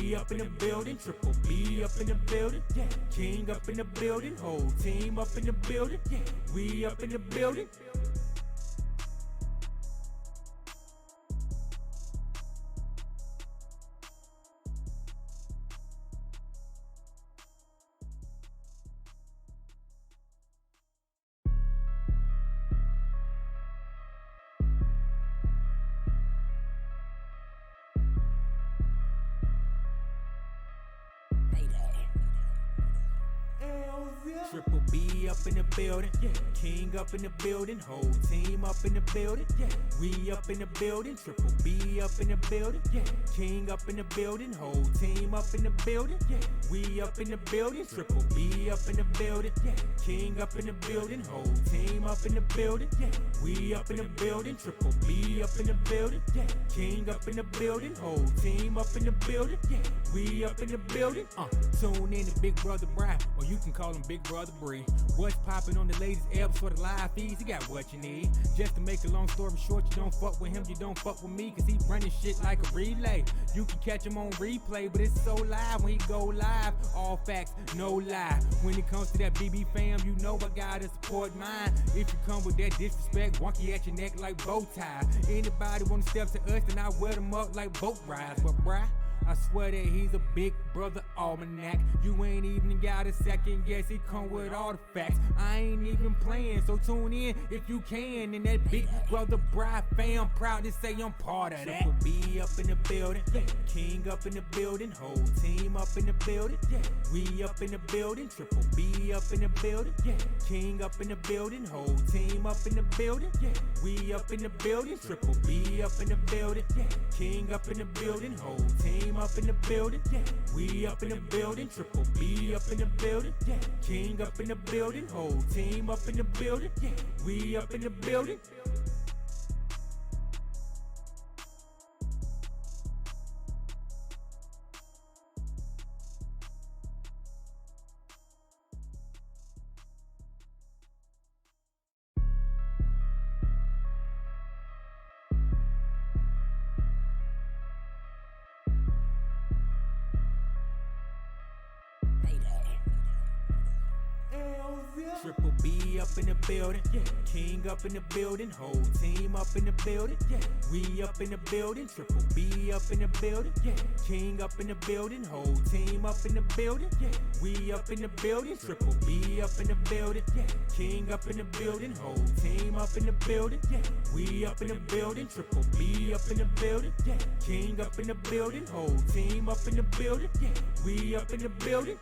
B up in the building, triple B up in the building, yeah. King up in the building, whole team up in the building, yeah. We up in the building. Triple B up in the building, yeah. King up in the building, whole team up in the building, yeah. We up in the building, triple B up in the building, yeah. King up in the building, whole team up in the building, yeah. We up in the building, triple B up in the building, yeah. King up in the building, whole team up in the building, yeah. We up in the building, triple B up in the building, yeah. King up in the building, whole team up in the building, yeah. We up in the building. Tune in to Big Brother Brian, or you can call him Big Brother Bree. What's poppin' on the latest eps for the live feeds? He got what you need. Just to make a long story short, you don't fuck with him, you don't fuck with me, cause he running shit like a relay. You can catch him on replay, but it's so live when he go live. All facts, no lie. When it comes to that BB fam, you know I gotta support mine. If you come with that disrespect, wonky at your neck like bow tie. Anybody wanna step to us, then I wear them up like boat rides. But bruh, I swear that he's a Big Brother almanac. You ain't even got a second guess, he come with all the facts. I ain't even playing, so tune in if you can. And that Big Brother Bride fam, proud to say I'm part of that. Triple B up in the building, yeah. King up in the building, whole team up in the building, yeah. We up in the building, triple B up in the building, yeah. King up in the building, whole team up in the building, yeah. We up in the building, triple B up in the building, yeah. King up in the building, whole team up in the building, yeah. We up in the building, triple B up in the building, yeah. King up in the building, whole team up in the building, yeah. We up in the building. Triple B up in the building, yeah. King up in the building, whole team up in the building, yeah. We up in the building, triple B up in the building, yeah. King up in the building, whole team up in the building, yeah. We up in the building, triple B up in the building, yeah. King up in the building, whole team up in the building, yeah. We up in the building, triple B up in the building, yeah. King up in the building, whole team up in the building, yeah. We up in the building.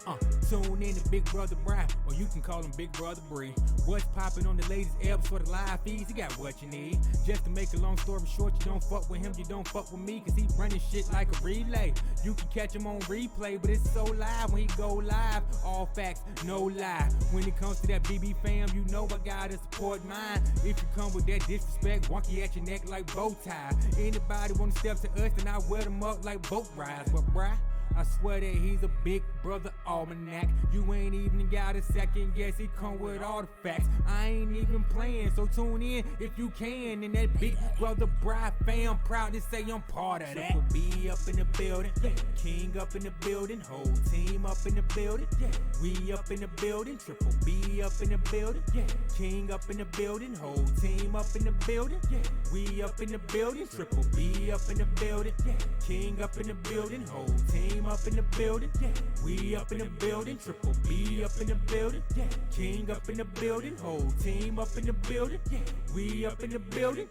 Tune in to Big Brother Brian, or you can call him Big Brother Bree. What's poppin' on the latest eps for the live feeds? He got what you need. Just to make a long story short, you don't fuck with him, you don't fuck with me, cause he running shit like a relay. You can catch him on replay, but it's so live when he go live. All facts, no lie. When it comes to that BB fam, you know I gotta support mine. If you come with that disrespect, wonky at your neck like bow tie. Anybody wanna step to us, then I wear them up like boat rides. But bruh, I swear that he's a Big Brother almanac. You ain't even got a second guess, he come with all the facts. I ain't even playing, so tune in if you can. And that Big Brother Bride fam, proud to say I'm part of that. Triple B up in the building, yeah. King up in the building, whole team up in the building, yeah. We up in the building, triple B up in the building, yeah. King up in the building, whole team up in the building, yeah. We up in the building, triple B up in the building, yeah. King up in the building, whole team up in the building, yeah. We up in the building, triple B up in the building, yeah. King up in the building, whole team up in the building, yeah. We up in the building.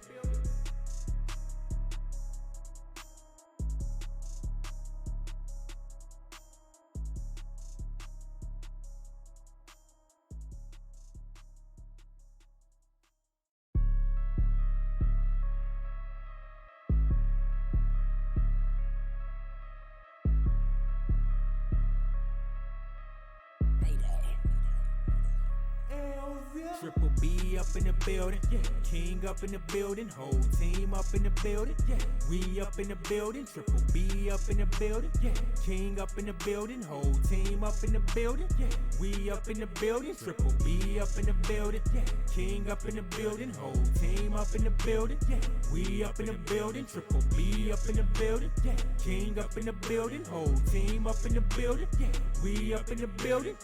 Triple B up in the building, King up in the building, whole team up in the building, we up in the building. Triple B up in the building, King up in the building, whole team up in the building, we up in the building. Triple B up in the building, King up in the building, whole team up in the building, we up in the building. Triple B up in the building, King up in the building, whole team up in the building, we up in the building.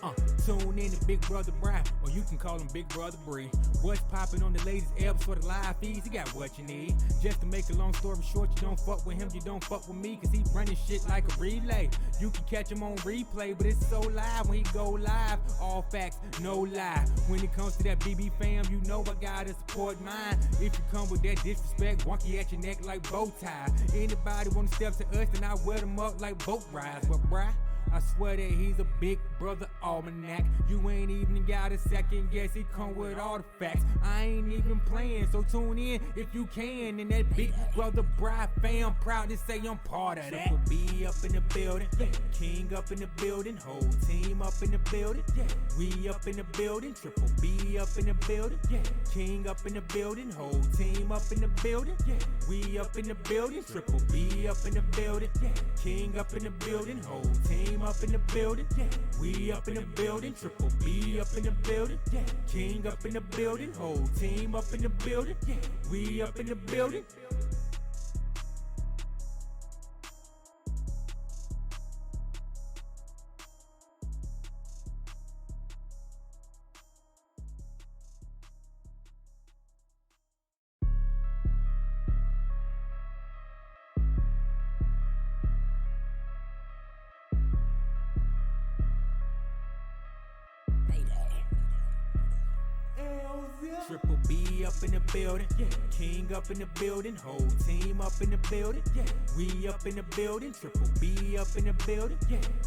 Tune in to Big Brother Brian, or you can call him Big Brother Bree. What's popping on the latest eps for the live feeds? He got what you need. Just to make a long story short, you don't fuck with him, you don't fuck with me, cause he running shit like a relay. You can catch him on replay, but it's so live when he go live. All facts, no lie. When it comes to that BB fam, you know I gotta support mine. If you come with that disrespect, wonky at your neck like bow tie. Anybody wanna step to us, then I wear them up like boat rides. But bruh, I swear that he's a big brother almanac. You ain't even got a second guess, he come with all the facts. I ain't even playing, so tune in if you can. And that Big Brother Bride fam, proud to say I'm part of that. Triple B up in the building, King up in the building, whole team up in the building, we up in the building. Triple B up in the building, King up in the building, whole team up in the building, we up in the building. Triple B up in the building, King up in the building, whole team up in the building, we up in the building. Triple B up in the building, King up in the building, whole team up in the building, we up in the building. Triple B up in the building, King up in the building, whole team up in the building, we up in the building. Triple B up in the building,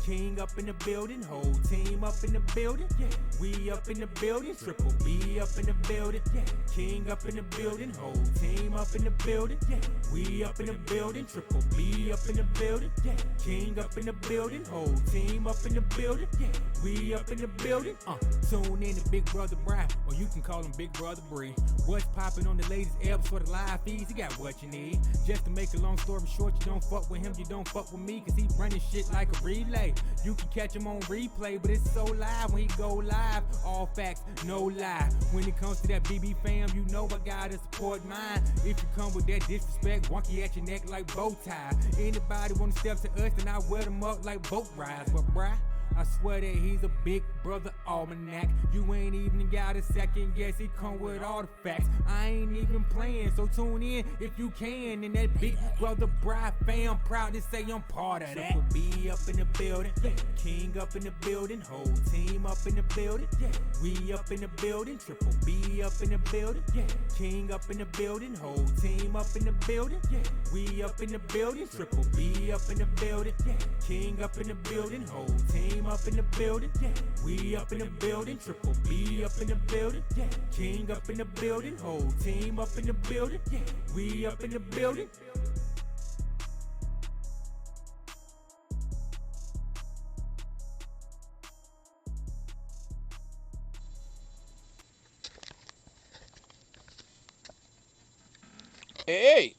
King up in the building, whole team up in the building, we up in the building. Triple B up in the building, King up in the building, whole team up in the building, we up in the building. Triple B up in the building, King up in the building, whole team up in the building, we up in the building. Tune in to Big Brother Brian, or you can call him Big Brother Bree. What's popping on the latest eps for the live feeds? He got what you need. Just to make a long story short, you don't fuck with him, you don't fuck with me, cause he running shit like a relay. You can catch him on replay, but it's so live when he go live. All facts, no lie. When it comes to that BB fam, you know I gotta support mine. If you come with that disrespect, wonky at your neck like bow tie. Anybody wanna step to us, then I wear them up like boat rides. But bruh, I swear that he's a big brother almanac. You ain't even got a second guess, he come with all the facts. I ain't even playing, so tune in if you can. And that Big Brother Bride fam, proud to say I'm part of that. Triple B up in the building, King up in the building, whole team up in the building, we up in the building. Triple B up in the building, King up in the building, whole team up in the building, we up in the building. Triple B up in the building, King up in the building, whole team up in the building, we up in the building. Triple B up in the building, King up in the building, whole team up in the building, we up in the building. Hey,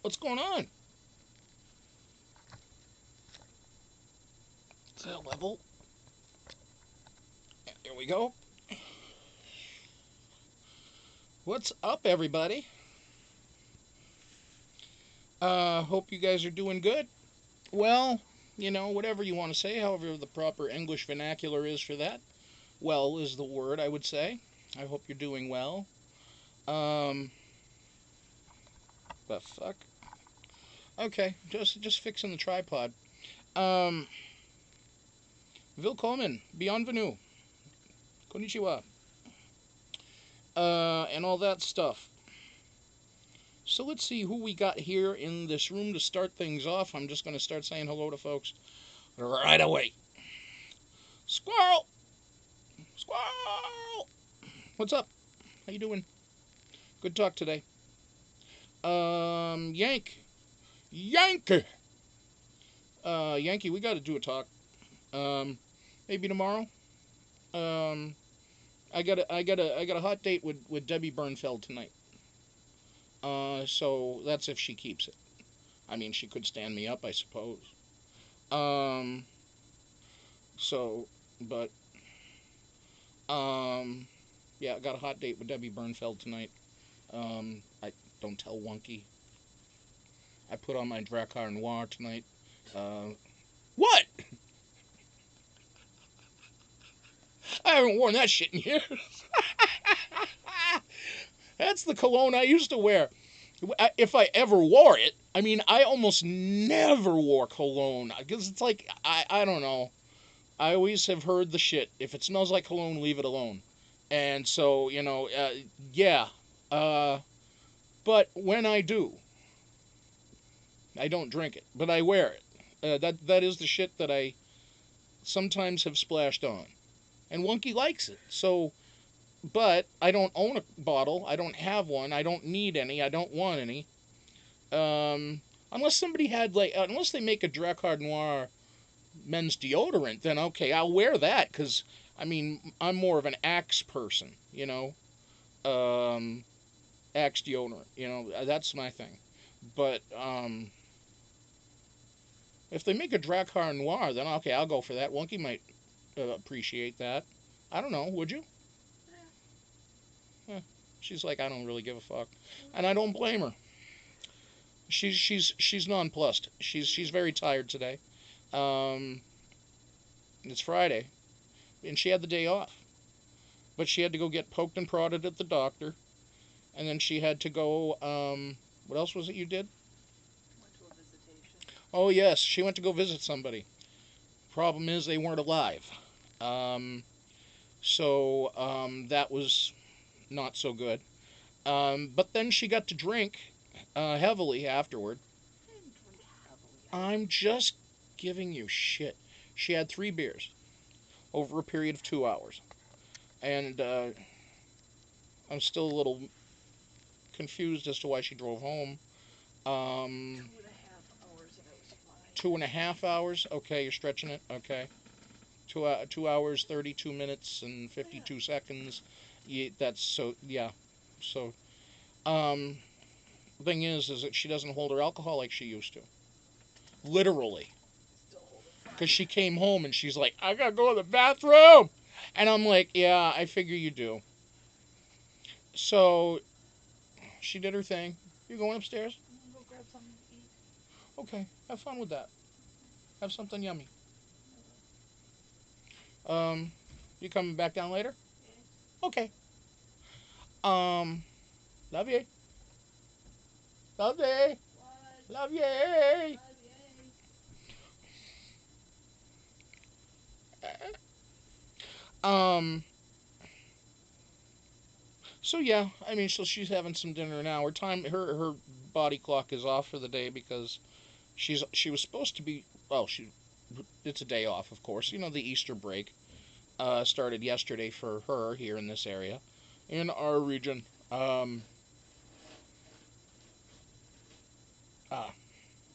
what's going on? Is that level? There we go. What's up, everybody? Hope you guys are doing good. Well, you know, whatever you want to say, however the proper English vernacular is for that. Well is the word, I would say. I hope you're doing well. The fuck? Okay, just fixing the tripod. Willkommen, bienvenue, konnichiwa, and all that stuff. So let's see who we got here in this room to start things off. I'm just going to start saying hello to folks right away. Squirrel! Squirrel! What's up? How you doing? Good talk today. Yankee, we got to do a talk. Maybe tomorrow. Um, I got a hot date with Debbie Bernfeld tonight. So that's if she keeps it. I mean, she could stand me up, I suppose. Um, so, but yeah, I got a hot date with Debbie Bernfeld tonight. I don't tell Wonky. I put on my Drakkar Noir tonight. What? I haven't worn that shit in years. That's the cologne I used to wear. If I ever wore it, I mean, I almost never wore cologne because it's like I don't know. I always have heard the shit. If it smells like cologne, leave it alone. And so yeah. Uh, but when I do, I don't drink it, but I wear it. That is the shit that I sometimes have splashed on, and Wonky likes it. So, but I don't own a bottle. I don't have one. I don't need any. I don't want any. Unless somebody had unless they make a Drakkar Noir men's deodorant, then okay, I'll wear that because I mean I'm more of an Axe person, Axe deodorant, that's my thing. But if they make a Drakkar Noir, then okay, I'll go for that. Wonky might appreciate that. I don't know, would you? Yeah. She's like, I don't really give a fuck, and I don't blame her. She's nonplussed. She's very tired today. Um, it's Friday, and she had the day off, but she had to go get poked and prodded at the doctor, and then she had to go. What else was it you did? Went to a visitation. Oh yes, she went to go visit somebody. Problem is they weren't alive. Um, so that was not so good. But then she got to drink heavily afterward. I didn't drink heavily. I'm just giving you shit. She had 3 beers over a period of 2 hours. And I'm still a little confused as to why she drove home. 2.5 hours and it was fine. 2.5 hours? Okay, you're stretching it? Okay. 2 hours, 32 minutes, and 52 seconds. Yeah, that's so, yeah. So, the thing is that she doesn't hold her alcohol like she used to. Literally. Still holding fine. Because she came home and she's like, I gotta go to the bathroom. And I'm like, yeah, I figure you do. So, she did her thing. You going upstairs? I'm gonna go grab something to eat. Okay, have fun with that. Have something yummy. You coming back down later? Yeah. Okay. Love you. Love you. What? Love you. Love you. Um. So yeah, I mean, so she's having some dinner now. Her body clock is off for the day because she was supposed to be. Well, it's a day off, of course. The Easter break started yesterday for her here in this area, in our region.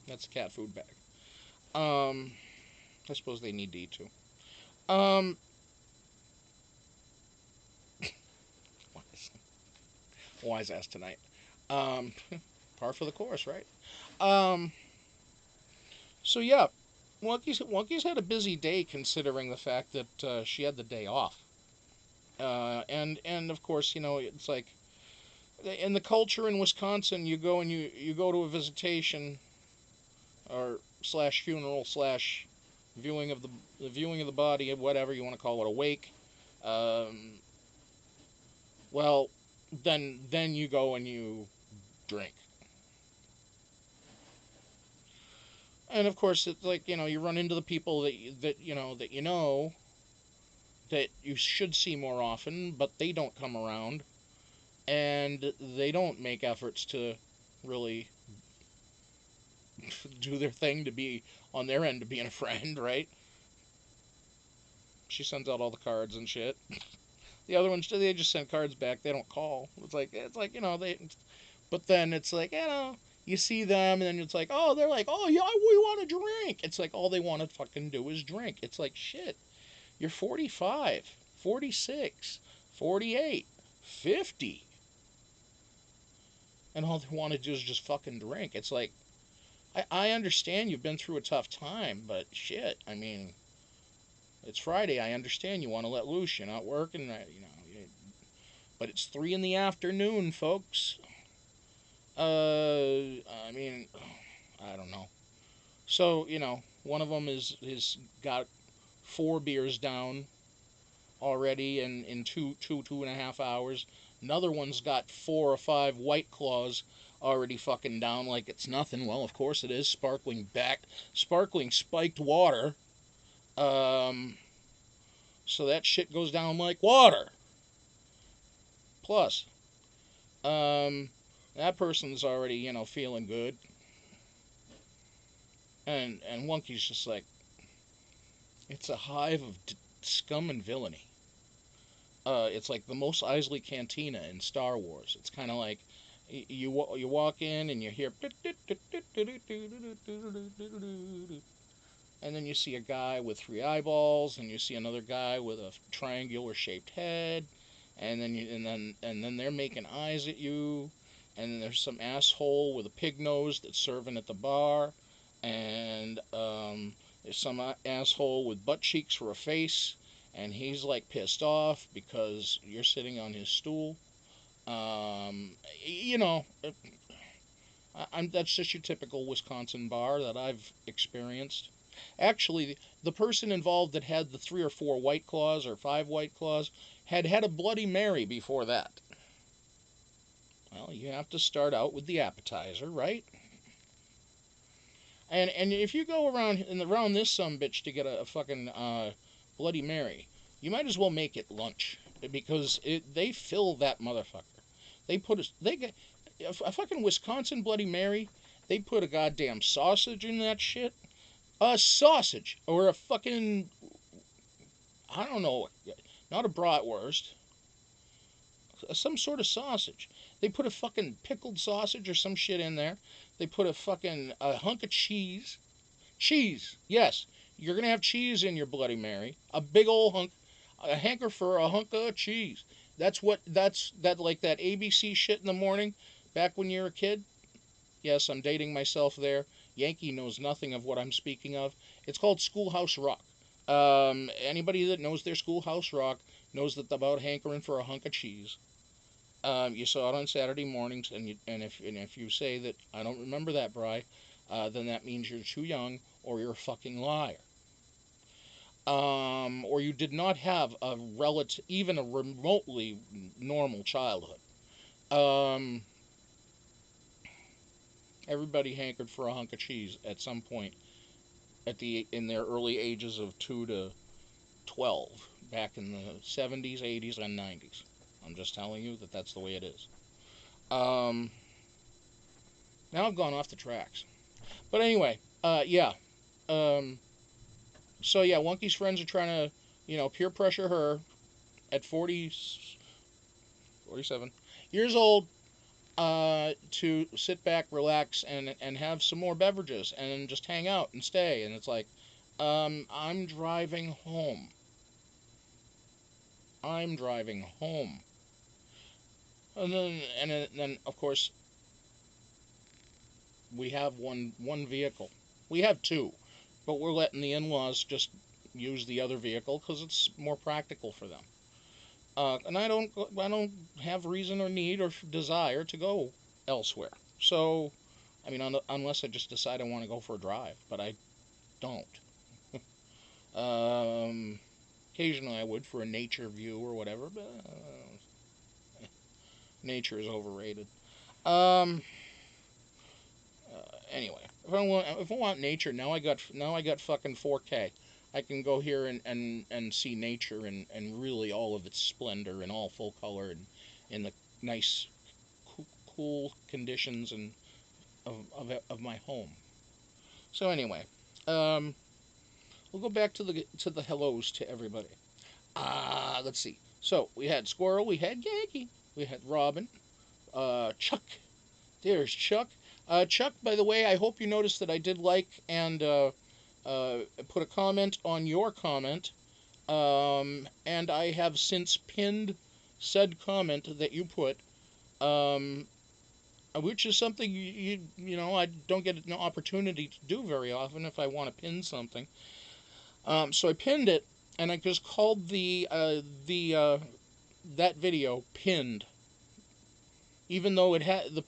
That's a cat food bag. I suppose they need to eat too. Um, wise ass tonight. Um, par for the course, right? Um, so yeah, Wonky's had a busy day considering the fact that she had the day off. And of course, it's like in the culture in Wisconsin, you go and you go to a visitation or slash funeral slash viewing of the body, whatever you want to call it, a wake. Um, well, then you go and you drink. And of course, it's like you run into the people that you should see more often, but they don't come around, and they don't make efforts to really do their thing to be on their end to being a friend, right? She sends out all the cards and shit. The other ones, they just send cards back. They don't call. It's like they. But then it's like you see them, and then it's like, oh, they're like, oh yeah, we want to drink. It's like all they want to fucking do is drink. It's like shit. You're 45. 46, 48, 50. And all they want to do is just fucking drink. It's like, I understand you've been through a tough time, but shit, I mean, it's Friday. I understand you want to let loose. You're not working, but it's 3 in the afternoon, folks. I mean, I don't know. So, one of them is got 4 beers down already in two and a half hours. Another one's got 4 or 5 White Claws already fucking down like it's nothing. Well, of course it is. Sparkling spiked water. So that shit goes down like water. Plus, that person's already, feeling good. And Wonky's just like, it's a hive of scum and villainy. It's like the Mos Eisley Cantina in Star Wars. It's kind of like you walk in and you hear, and then you see a guy with 3 eyeballs, and you see another guy with a triangular shaped head, and then they're making eyes at you, and then there's some asshole with a pig nose that's serving at the bar, and there's some asshole with butt cheeks for a face, and he's like pissed off because you're sitting on his stool. That's just your typical Wisconsin bar that I've experienced. Actually, the person involved that had the 3 or 4 White Claws or 5 White Claws had a Bloody Mary before that. Well, you have to start out with the appetizer, right? And if you go around this sumbitch to get a fucking Bloody Mary, you might as well make it lunch, because they fill that motherfucker. They get a fucking Wisconsin Bloody Mary. They put a goddamn sausage in that shit. A sausage or a fucking, I don't know, not a bratwurst, some sort of sausage. They put a fucking pickled sausage or some shit in there. They put a hunk of cheese. Cheese, yes. You're going to have cheese in your Bloody Mary. A big old hunk, a hanker for a hunk of cheese. That's like that ABC shit in the morning, back when you were a kid. Yes, I'm dating myself there. Yankee knows nothing of what I'm speaking of. It's called Schoolhouse Rock. Anybody that knows their Schoolhouse Rock knows that about hankering for a hunk of cheese. You saw it on Saturday mornings, and if you say that I don't remember that, Bri, then that means you're too young, or you're a fucking liar. Or you did not have even a remotely normal childhood. Everybody hankered for a hunk of cheese at some point in their early ages of 2 to 12, back in the 70s, 80s, and 90s. I'm just telling you that's the way it is. Now I've gone off the tracks. But anyway, yeah. So yeah, Wonky's friends are trying to, peer pressure her at 47 years old, to sit back, relax, and have some more beverages and just hang out and stay. And it's like, I'm driving home. I'm driving home. And then of course, we have one vehicle. We have 2, but we're letting the in-laws just use the other vehicle because it's more practical for them. And I don't have reason or need or desire to go elsewhere. So, I mean, unless I just decide I want to go for a drive, but I don't. Occasionally I would for a nature view or whatever, but nature is overrated. Anyway, if I want nature, now I got fucking 4K. I can go here and see nature and really all of its splendor and all full color and in the nice, cool conditions and of my home. So anyway, we'll go back to the hellos to everybody. Let's see. So we had Squirrel, we had Yankee, we had Robin, Chuck. There's Chuck. Chuck, by the way, I hope you noticed that I did like and put a comment on your comment. And I have since pinned said comment that you put, um, which is something I don't get an opportunity to do very often if I want to pin something. So I pinned it, and I just called that video pinned, even though it had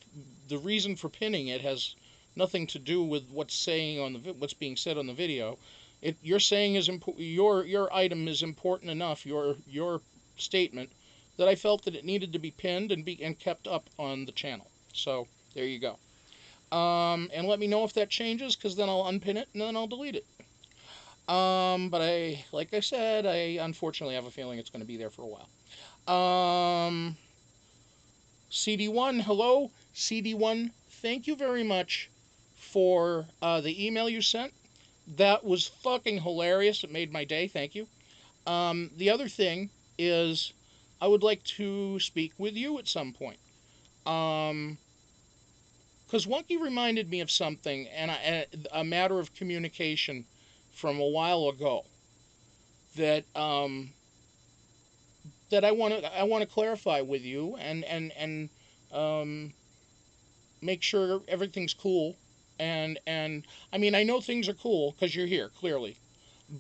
the reason for pinning it has nothing to do with what's being said on the video. Your saying is your item is important enough, your statement, that I felt that it needed to be pinned and kept up on the channel. So there you go. And let me know if that changes, because then I'll unpin it and then I'll delete it. But like I said, I unfortunately have a feeling it's going to be there for a while. CD1, hello. CD1, thank you very much for the email you sent. That was fucking hilarious. It made my day. Thank you. The other thing is, I would like to speak with you at some point. Because Wonky reminded me of something, and a matter of communication from a while ago that that I want to clarify with you and make sure everything's cool. And I mean, I know things are cool because you're here, clearly,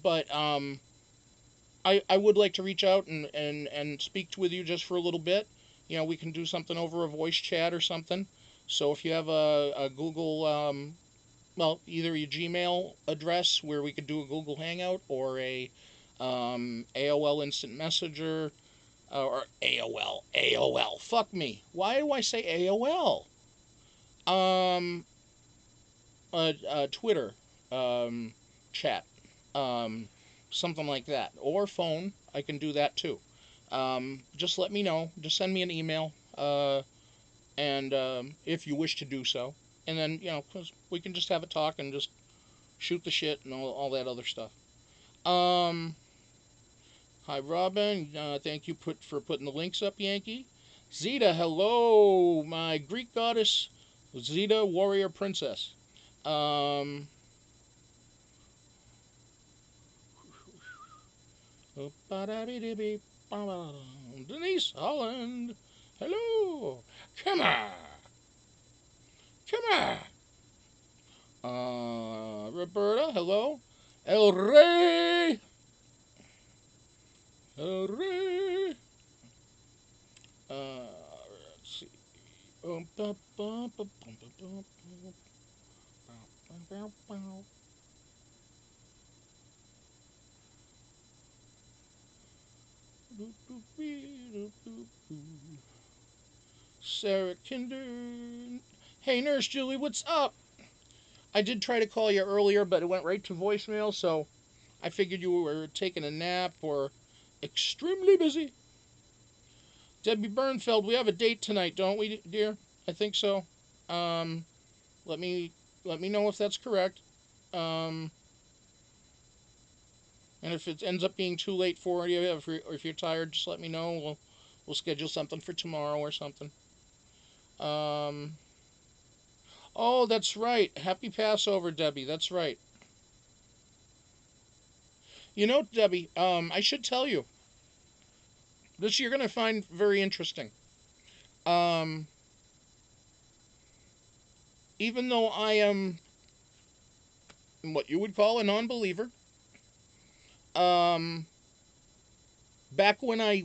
but I would like to reach out and speak with you just for a little bit. We can do something over a voice chat or something. So if you have a Google, either your Gmail address where we could do a Google Hangout, or a AOL Instant Messenger, or AOL. Fuck me. Why do I say AOL? Twitter, chat, something like that, or phone. I can do that too. Just let me know. Just send me an email, and if you wish to do so, and then 'cause we can just have a talk and just shoot the shit and all that other stuff. Hi Robin, thank you for putting the links up, Yankee. Zeta, hello, my Greek goddess, Zeta, warrior princess. Denise Holland, hello. Come on. Roberta, hello. El Rey. Let's see. Sarah Kinder. Hey, Nurse Julie, what's up? I did try to call you earlier, but it went right to voicemail, so I figured you were taking a nap or extremely busy. Debbie Bernfeld, we have a date tonight, don't we, dear? I think so. Let me know if that's correct. And if it ends up being too late for you, or if you're tired, just let me know. We'll schedule something for tomorrow or something. Oh, that's right. Happy Passover, Debbie. That's right. Debbie, I should tell you. This you're going to find very interesting. Even though I am what you would call a non-believer, back when I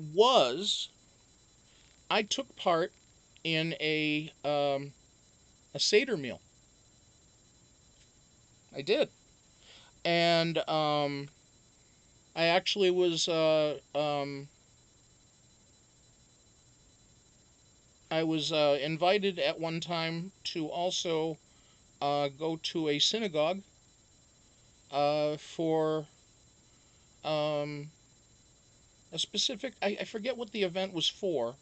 took part in a Seder meal. I did. And I actually was invited at one time to also go to a synagogue for a specific. I forget what the event was for.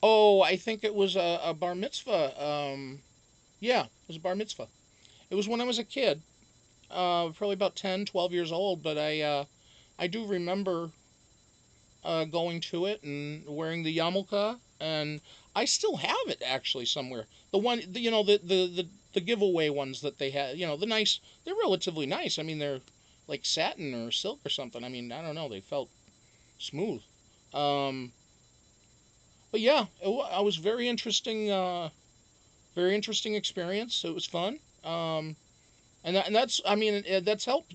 Oh, I think it was a bar mitzvah. Yeah, it was a bar mitzvah. It was when I was a kid, probably about 10, 12 years old. But I do remember going to it and wearing the yarmulke, and I still have it actually somewhere. The one, the giveaway ones that they had, the nice. They're relatively nice. I mean, they're like satin or silk or something. I mean, I don't know. They felt smooth. Um, but yeah, I was very interesting experience. It was fun. And that's, I mean, that's helped.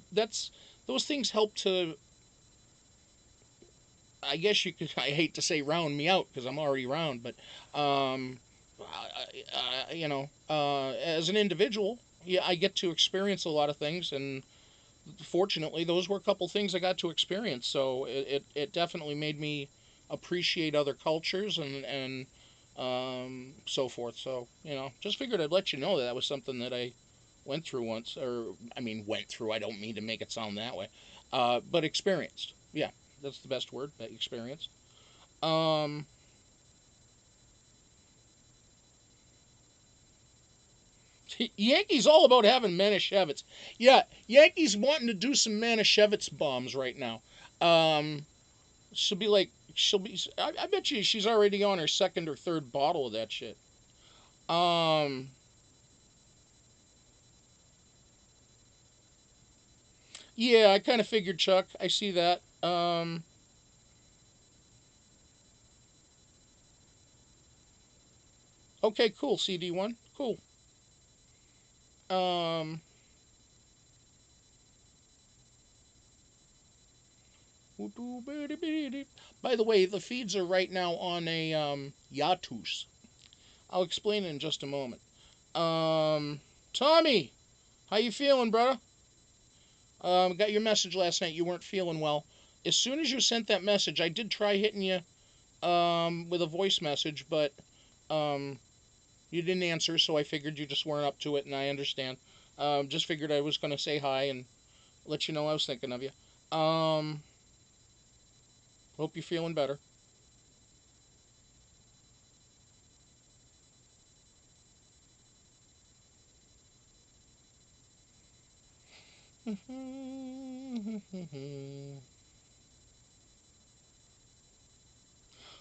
Those things help to, I guess you could, I hate to say round me out because I'm already round, but, as an individual, yeah, I get to experience a lot of things, and fortunately, those were a couple things I got to experience. So it definitely made me appreciate other cultures and so forth. So, just figured I'd let you know that that was something that I went through once, or I mean, went through. I don't mean to make it sound that way, but experienced. Yeah, that's the best word. That experienced. Um, Yankees all about having Manischewitz. Yeah, Yankees wanting to do some Manischewitz bombs right now. Um, she'll be like, she'll be. I bet you she's already on her second or third bottle of that shit. Um, yeah, I kind of figured, Chuck. I see that. Okay, cool. CD1, cool. Um, by the way, the feeds are right now on a Yatus. I'll explain it in just a moment. Tommy, how you feeling, brother? Got your message last night. You weren't feeling well. As soon as you sent that message, I did try hitting you with a voice message, but um, you didn't answer, so I figured you just weren't up to it, and I understand. Just figured I was going to say hi and let you know I was thinking of you. Um, Hope you're feeling better.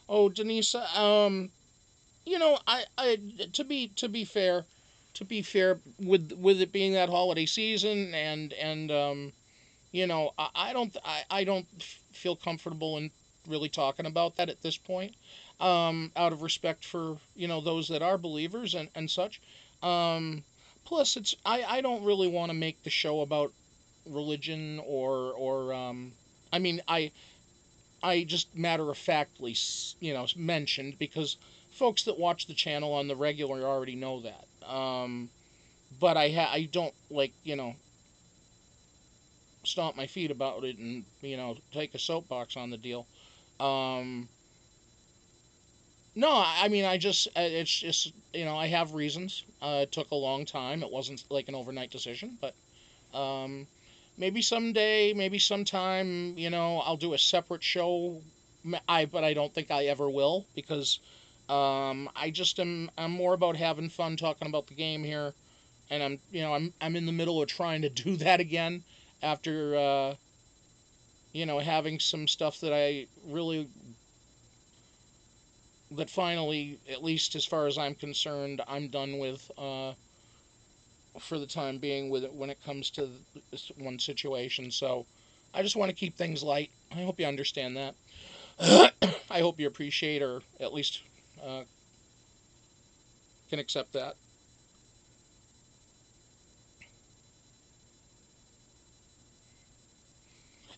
Oh, Denise, I to be fair, with it being that holiday season, and I don't feel comfortable in really talking about that at this point, out of respect for those that are believers and such. Um, Plus, I don't really want to make the show about religion or I mean I just matter of factly mentioned because folks that watch the channel on the regular already know that. But I don't like stomp my feet about it and take a soapbox on the deal. Um, no, I mean I just it's just I have reasons. It took a long time. It wasn't like an overnight decision, but um, maybe someday, maybe sometime, I'll do a separate show. But I don't think I ever will because I just I'm more about having fun talking about the game here, and I'm in the middle of trying to do that again after having some stuff that I really that finally, at least as far as I'm concerned, I'm done with for the time being with it when it comes to this one situation. So I just want to keep things light. I hope you understand that. I hope you appreciate or at least uh, can accept that.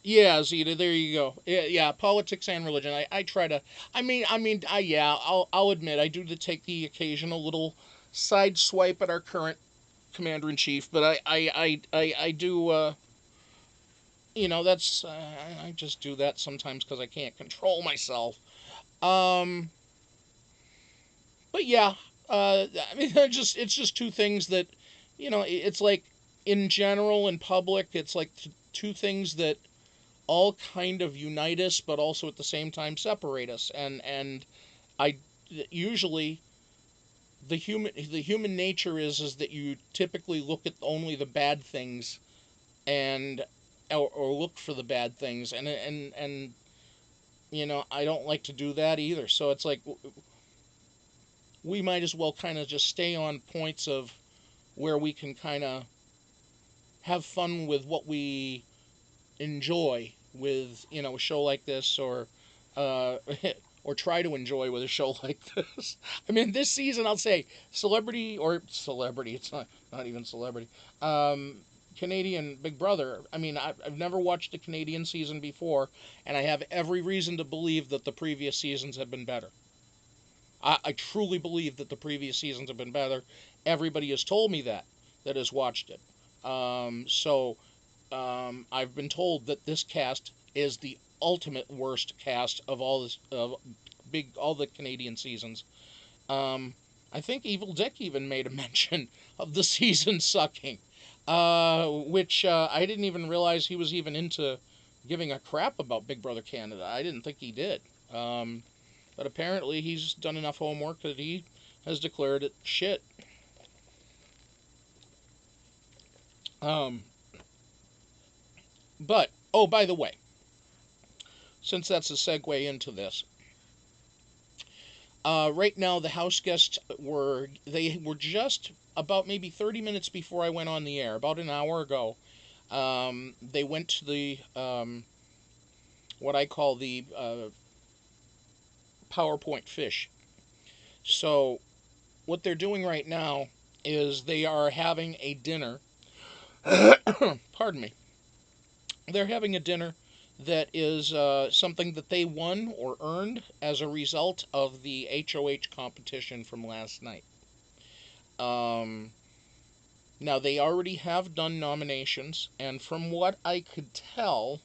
Yeah, Zeta, there you go. Yeah, yeah, politics and religion. I try to. Yeah, I'll admit I do take the occasional little side swipe at our current commander in chief, but I do. That's I just do that sometimes because I can't control myself. Um, but yeah, I mean, it's just two things that, it's like in general in public, it's like two things that all kind of unite us, but also at the same time separate us. And I usually the human nature is that you typically look at only the bad things and or look for the bad things and I don't like to do that either. So it's like we might as well kind of just stay on points of where we can kind of have fun with what we enjoy with, a show like this, or uh, or try to enjoy with a show like this. I mean, this season I'll say celebrity. It's not even celebrity. Um, Canadian Big Brother. I mean, I've never watched the Canadian season before, and I have every reason to believe that the previous seasons have been better. I truly believe that the previous seasons have been better. Everybody has told me that has watched it. I've been told that this cast is the ultimate worst cast of all the Canadian seasons. Um, I think Evil Dick even made a mention of the season sucking, which I didn't even realize he was even into giving a crap about Big Brother Canada. I didn't think he did. But apparently he's done enough homework that he has declared it shit. Um, oh, by the way, since that's a segue into this, right now the house guests were just about maybe 30 minutes before I went on the air, about an hour ago. They went to the what I call the PowerPoint fish. So what they're doing right now is they are having a dinner. Pardon me. They're having a dinner that is something that they won or earned as a result of the HOH competition from last night. Now, they already have done nominations, and from what I could tell,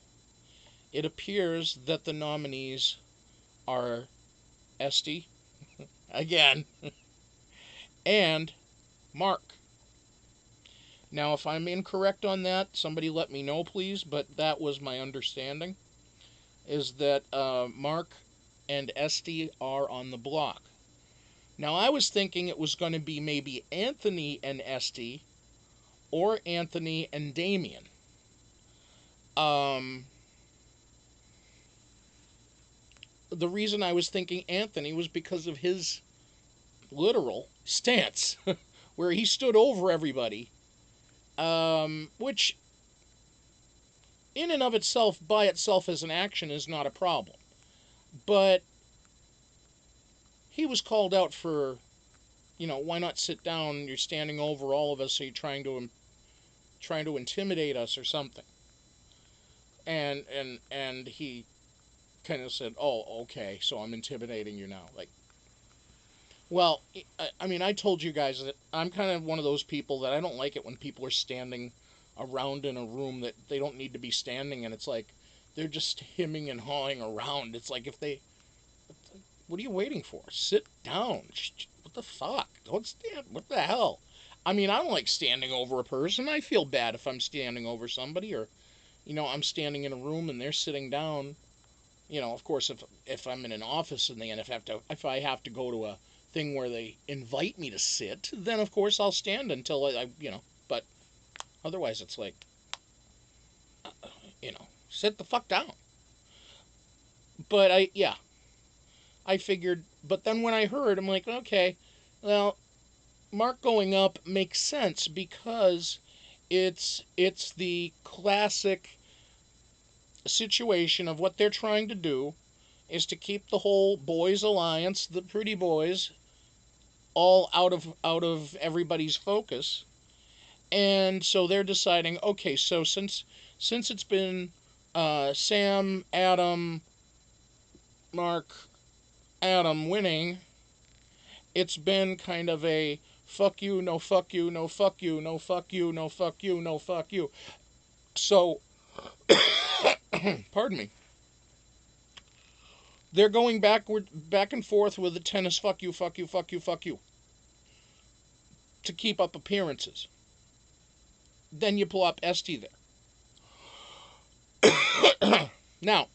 it appears that the nominees are Esty, again, and Mark. Now, if I'm incorrect on that, somebody let me know, please, but that was my understanding, is that Mark and Esty are on the block. Now, I was thinking it was going to be maybe Anthony and Esty, or Anthony and Damien. The reason I was thinking Anthony was because of his literal stance, where he stood over everybody, which in and of itself, by itself as an action, is not a problem. But he was called out for, why not sit down? You're standing over all of us, so you're trying to intimidate us or something. And he kind of said, "Oh, okay, so I'm intimidating you now." Like, well, I mean, I told you guys that I'm kind of one of those people that I don't like it when people are standing around in a room that they don't need to be standing in. It's like they're just hemming and hawing around. It's like what are you waiting for? Sit down. What the fuck? Don't stand. What the hell? I mean, I don't like standing over a person. I feel bad if I'm standing over somebody, or, I'm standing in a room and they're sitting down. Of course, if I'm in an office and if I have to go to a thing where they invite me to sit, then of course I'll stand until but otherwise it's like, sit the fuck down. But I figured, but then when I heard, I'm like, okay, well, Mark going up makes sense because it's the classic situation of what they're trying to do is to keep the whole boys alliance, the pretty boys, all out of everybody's focus. And so they're deciding, okay, so since it's been Sam, Adam, Mark, Adam winning, it's been kind of a fuck you, no fuck you, no fuck you, no fuck you, no fuck you, no fuck you. So, pardon me. They're going back and forth with the tennis fuck you, fuck you, fuck you, fuck you, to keep up appearances. Then you pull up ST there. Now,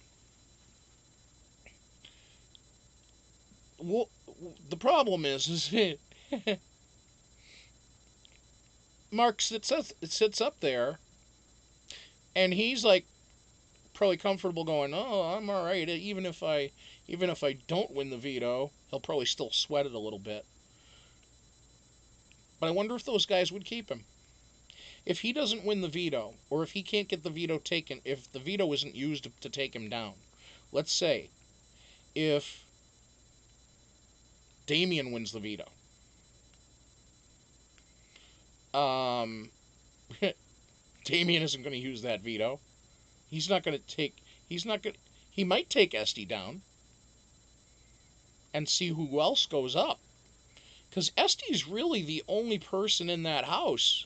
the problem is Mark sits up there, and he's like probably comfortable going, "Oh, I'm all right. Even if I don't win the veto, he'll probably still sweat it a little bit." But I wonder if those guys would keep him. if he doesn't win the veto, or if he can't get the veto taken, if the veto isn't used to take him down, let's say, if Damien wins the veto, Damien isn't going to use that veto. He's not going to take, he might take Esty down and see who else goes up. Because Esty's really the only person in that house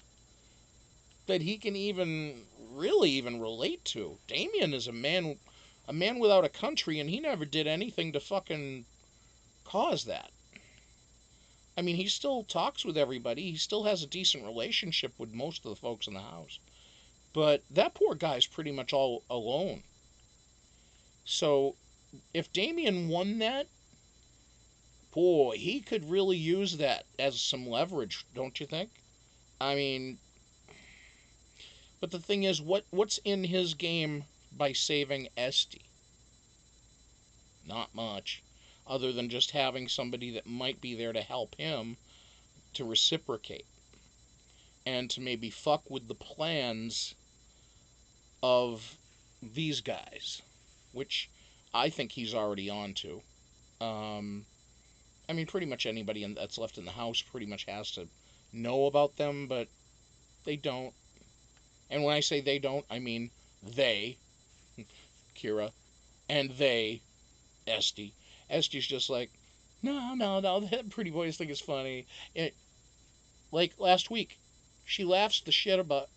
that he can even relate to. Damien is a man without a country, and he never did anything to fucking cause that. I mean, he still talks with everybody. He still has a decent relationship with most of the folks in the house. But that poor guy's pretty much all alone. So, if Damien won that, boy, he could really use that as some leverage, don't you think? I mean, but the thing is, what's in his game by saving Esty? Not much, other than just having somebody that might be there to help him to reciprocate and to maybe fuck with the plans of these guys, which I think he's already on to. I mean, pretty much anybody that's left in the house pretty much has to know about them, but they don't. And when I say they don't, I mean they, Kiera, and they, Esty. Esty's just like, no, that pretty boys thing is funny. Like last week, she laughs the shit about,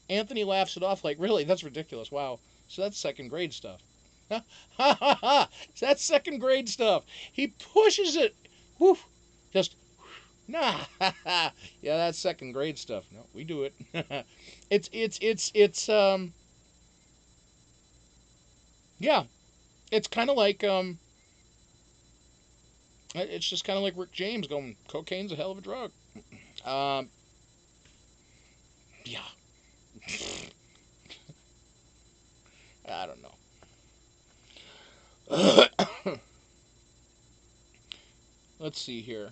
Anthony laughs it off like, really, that's ridiculous, wow. So that's second grade stuff. Ha ha ha ha, that's second grade stuff. He pushes it, whoof, just, nah, ha ha, yeah, that's second grade stuff. No, we do it. Yeah, it's kind of like, it's just kind of like Rick James going, cocaine's a hell of a drug. Yeah. I don't know. Let's see here.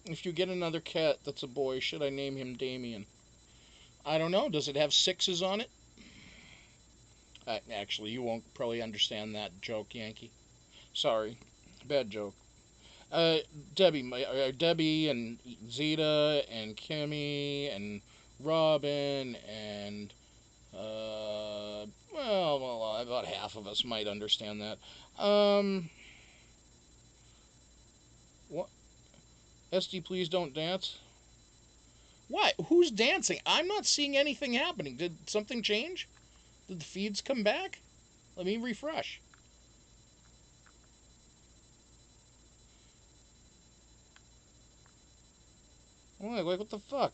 If you get another cat that's a boy, should I name him Damien? I don't know. Does it have 6s on it? Actually, you won't probably understand that joke, Yankee. Sorry. Bad joke. Debbie and Zeta and Kimmy and Robin and well, about half of us might understand that. What? SD, please don't dance. What? Who's dancing? I'm not seeing anything happening. Did something change? Did the feeds come back? Let me refresh. Oh, like, what the fuck?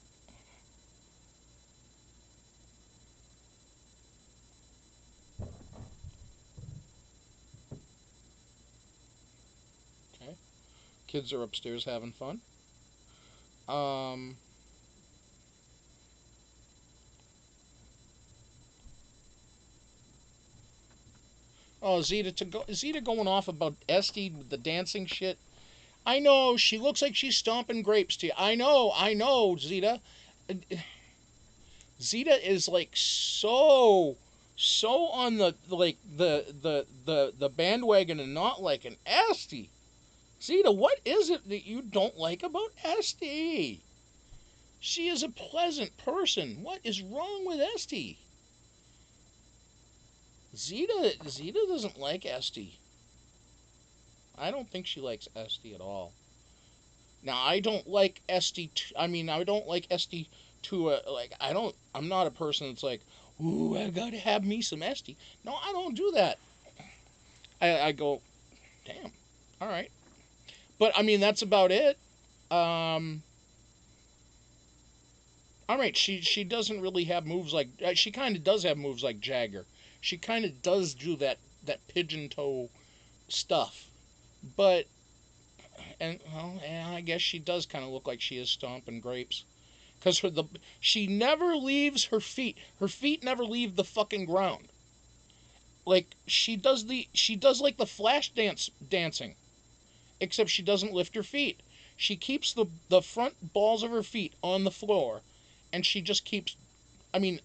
Okay. Kids are upstairs having fun. Oh, Zeta going off about Esty with the dancing shit. I know, she looks like she's stomping grapes to you. I know, Zeta. Zeta is like so on the like the bandwagon and not like an Esty. Zeta, what is it that you don't like about Esty? She is a pleasant person. What is wrong with Esty? Zeta doesn't like Esty. I don't think she likes Esty at all. Now, I don't like Esty. I don't like Esty to like. I'm not a person that's like, ooh, I gotta have me some Esty. No, I don't do that. I go, damn, all right. But I mean, that's about it. All right, she doesn't really have moves like she kind of does have moves like Jagger. She kind of does do that pigeon toe stuff, but I guess she does kind of look like she is stomping grapes, because she never leaves her feet. Her feet never leave the fucking ground. Like she does like the flash dancing, except she doesn't lift her feet. She keeps the front balls of her feet on the floor, and she just keeps. I mean,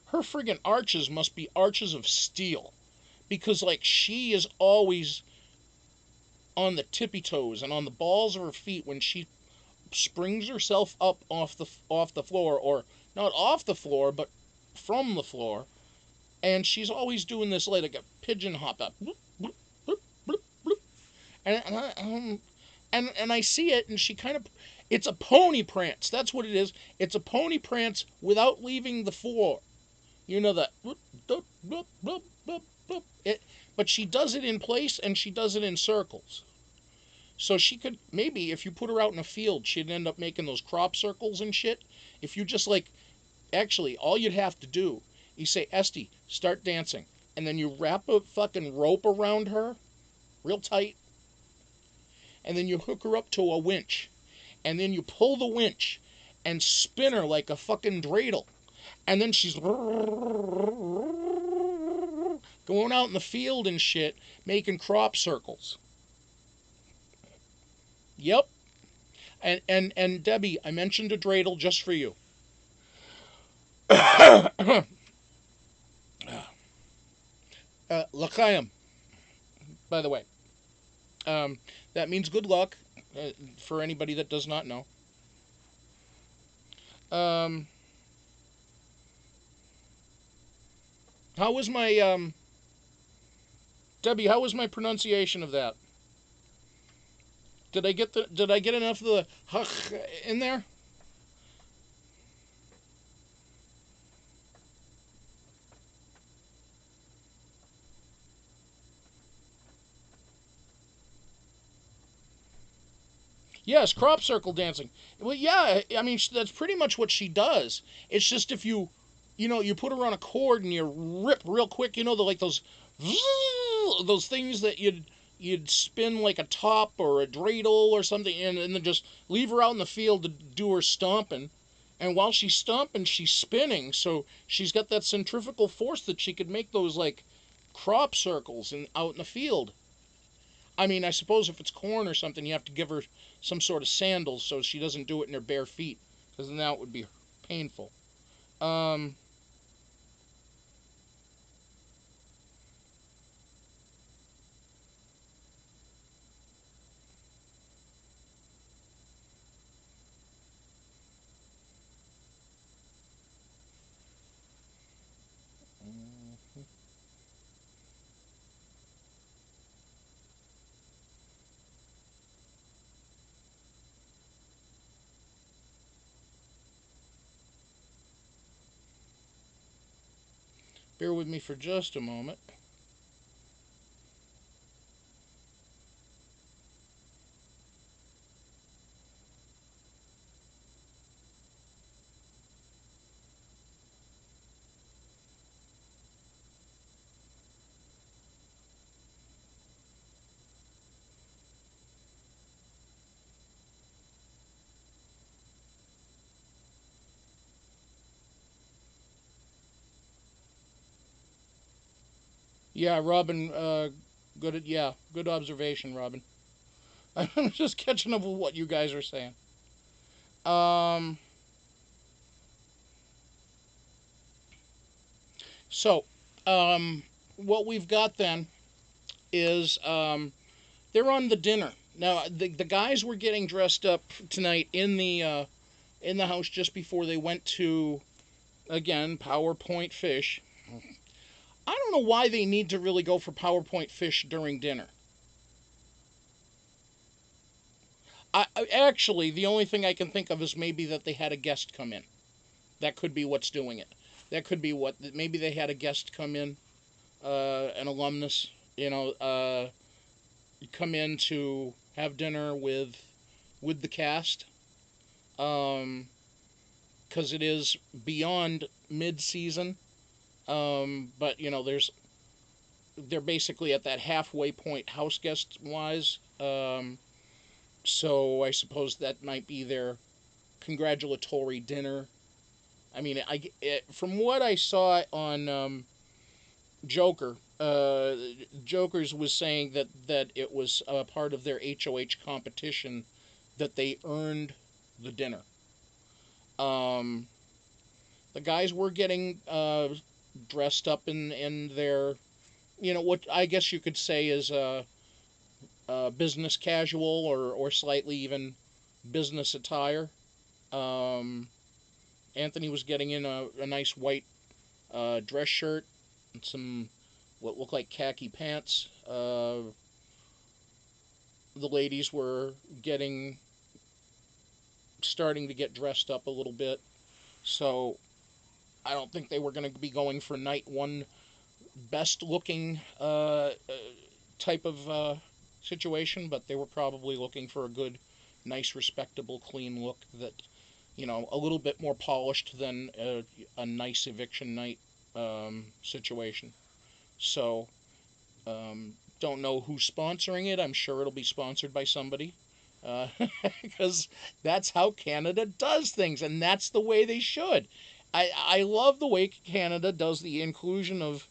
her friggin' arches must be arches of steel, because like she is always on the tippy toes and on the balls of her feet when she springs herself up off the floor, or not off the floor, but from the floor, and she's always doing this like a pigeon hop up, and and I see it, and she kind of, it's a pony prance. That's what it is. It's a pony prance without leaving the floor. You know that. It, but she does it in place and she does it in circles. So she could, maybe if you put her out in a field, she'd end up making those crop circles and shit. If you just like, actually, all you'd have to do, you say, Esty, start dancing. And then you wrap a fucking rope around her, real tight. And then you hook her up to a winch. And then you pull the winch and spin her like a fucking dreidel. And then she's going out in the field and shit, making crop circles. Yep. And Debbie, I mentioned a dreidel just for you. L'chaim, by the way. That means good luck, for anybody that does not know. How was my, Debbie, how was my pronunciation of that? Did I get enough of the hach in there? Yes, crop circle dancing. Well, yeah, I mean, that's pretty much what she does. It's just if you put her on a cord and you rip real quick, like those things that you'd spin like a top or a dreidel or something, and then just leave her out in the field to do her stomping. And while she's stomping, she's spinning, so she's got that centrifugal force that she could make those like crop circles out in the field. I mean, I suppose if it's corn or something, you have to give her some sort of sandals so she doesn't do it in her bare feet, because then that would be painful. Um, bear with me for just a moment. Yeah, Robin, good observation, Robin. I'm just catching up with what you guys are saying. Um, so, what we've got then is they're on the dinner. Now, the guys were getting dressed up tonight in the house just before they went to, again, PowerPoint Fish. I don't know why they need to really go for PowerPoint Fish during dinner. Actually, the only thing I can think of is maybe that they had a guest come in. That could be what's doing it. That could be what. Maybe they had a guest come in, an alumnus, come in to have dinner with the cast. Because it is beyond mid-season. But they're basically at that halfway point, house guest wise. So I suppose that might be their congratulatory dinner. I mean, from what I saw on Joker, Jokers was saying that it was part of their HOH competition that they earned the dinner. Um, the guys were getting dressed up in their, what I guess you could say is business casual or slightly even business attire. Um, Anthony was getting in a nice white dress shirt and some what looked like khaki pants. The ladies were starting to get dressed up a little bit. So I don't think they were going to be going for night one best looking type of situation, but they were probably looking for a good, nice, respectable, clean look that, a little bit more polished than a nice eviction night situation. So, don't know who's sponsoring it. I'm sure it'll be sponsored by somebody. Because that's how Canada does things, and that's the way they should. I love the way Canada does the inclusion of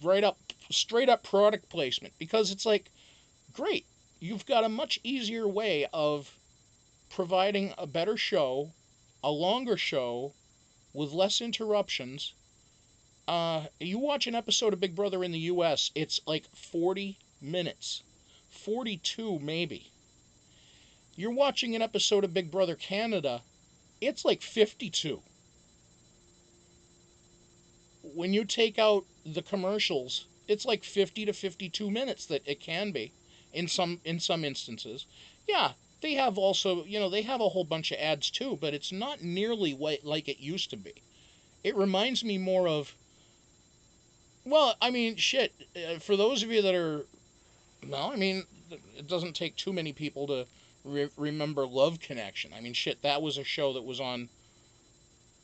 right up straight up product placement, because it's like, great, you've got a much easier way of providing a better show, a longer show with less interruptions. You watch an episode of Big Brother in the US, it's like 40 minutes. 42 maybe. You're watching an episode of Big Brother Canada, it's like 52. When you take out the commercials, it's like 50 to 52 minutes that it can be in some instances. Yeah, they have also, they have a whole bunch of ads too, but it's not nearly like it used to be. It reminds me more of, well, I mean, shit, for those of you that are, well, I mean, it doesn't take too many people to remember Love Connection. I mean, shit, that was a show that was on,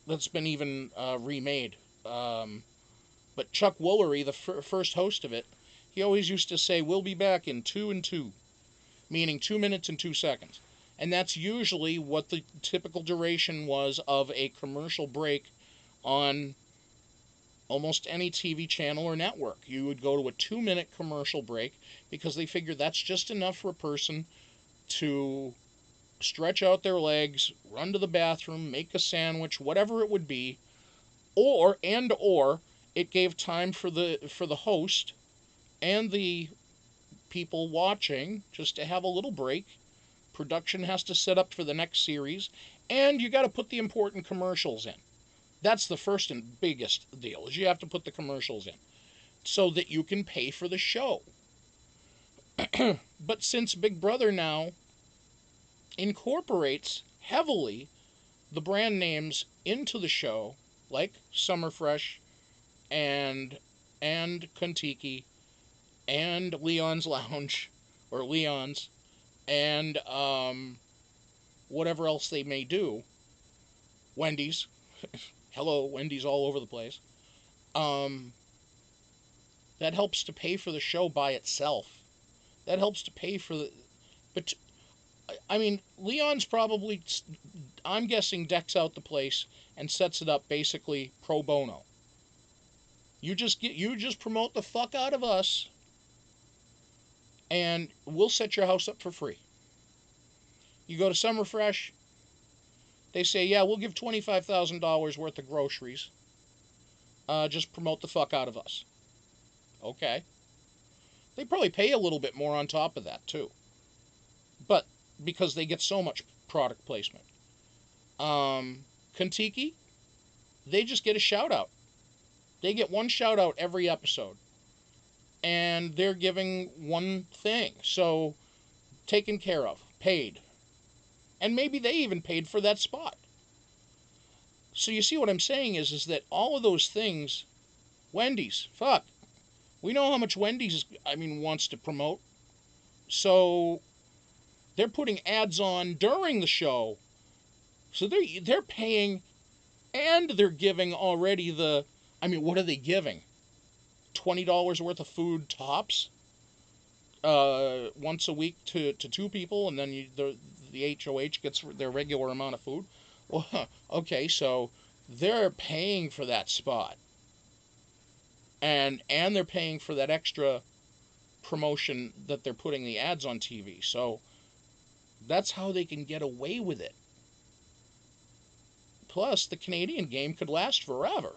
that's been even remade. But Chuck Woolery, the first host of it, he always used to say, "We'll be back in 2 and 2," meaning 2 minutes and 2 seconds. And that's usually what the typical duration was of a commercial break on almost any TV channel or network. You would go to a 2-minute commercial break because they figure that's just enough for a person to stretch out their legs, run to the bathroom, make a sandwich, whatever it would be, or it gave time for the host and the people watching just to have a little break. Production has to set up for the next series, and you got to put the important commercials in. That's the first and biggest deal, is you have to put the commercials in so that you can pay for the show. But since Big Brother now incorporates heavily the brand names into the show, like Summer Fresh and Kontiki and Leon's Lounge, or Leon's, and whatever else they may do, Wendy's, hello, Wendy's all over the place, that helps to pay for the show by itself. That helps to pay for the, but I mean, Leon's probably, I'm guessing, decks out the place and sets it up basically pro bono. You just promote the fuck out of us, and we'll set your house up for free. You go to Summer Fresh, they say, yeah, we'll give $25,000 worth of groceries. Just promote the fuck out of us. Okay. They probably pay a little bit more on top of that too, but because they get so much product placement. Kontiki, they just get a shout out. They get one shout out every episode, and they're giving one thing. So, taken care of, paid. And maybe they even paid for that spot. So you see what I'm saying is that all of those things, Wendy's, fuck. We know how much Wendy's, wants to promote. So they're putting ads on during the show. So they're paying, and they're giving already what are they giving? $20 worth of food tops? Once a week to 2 people, and then the HOH gets their regular amount of food. Well, okay, so they're paying for that spot. and they're paying for that extra promotion that they're putting the ads on TV. So that's how they can get away with it. Plus, the Canadian game could last forever.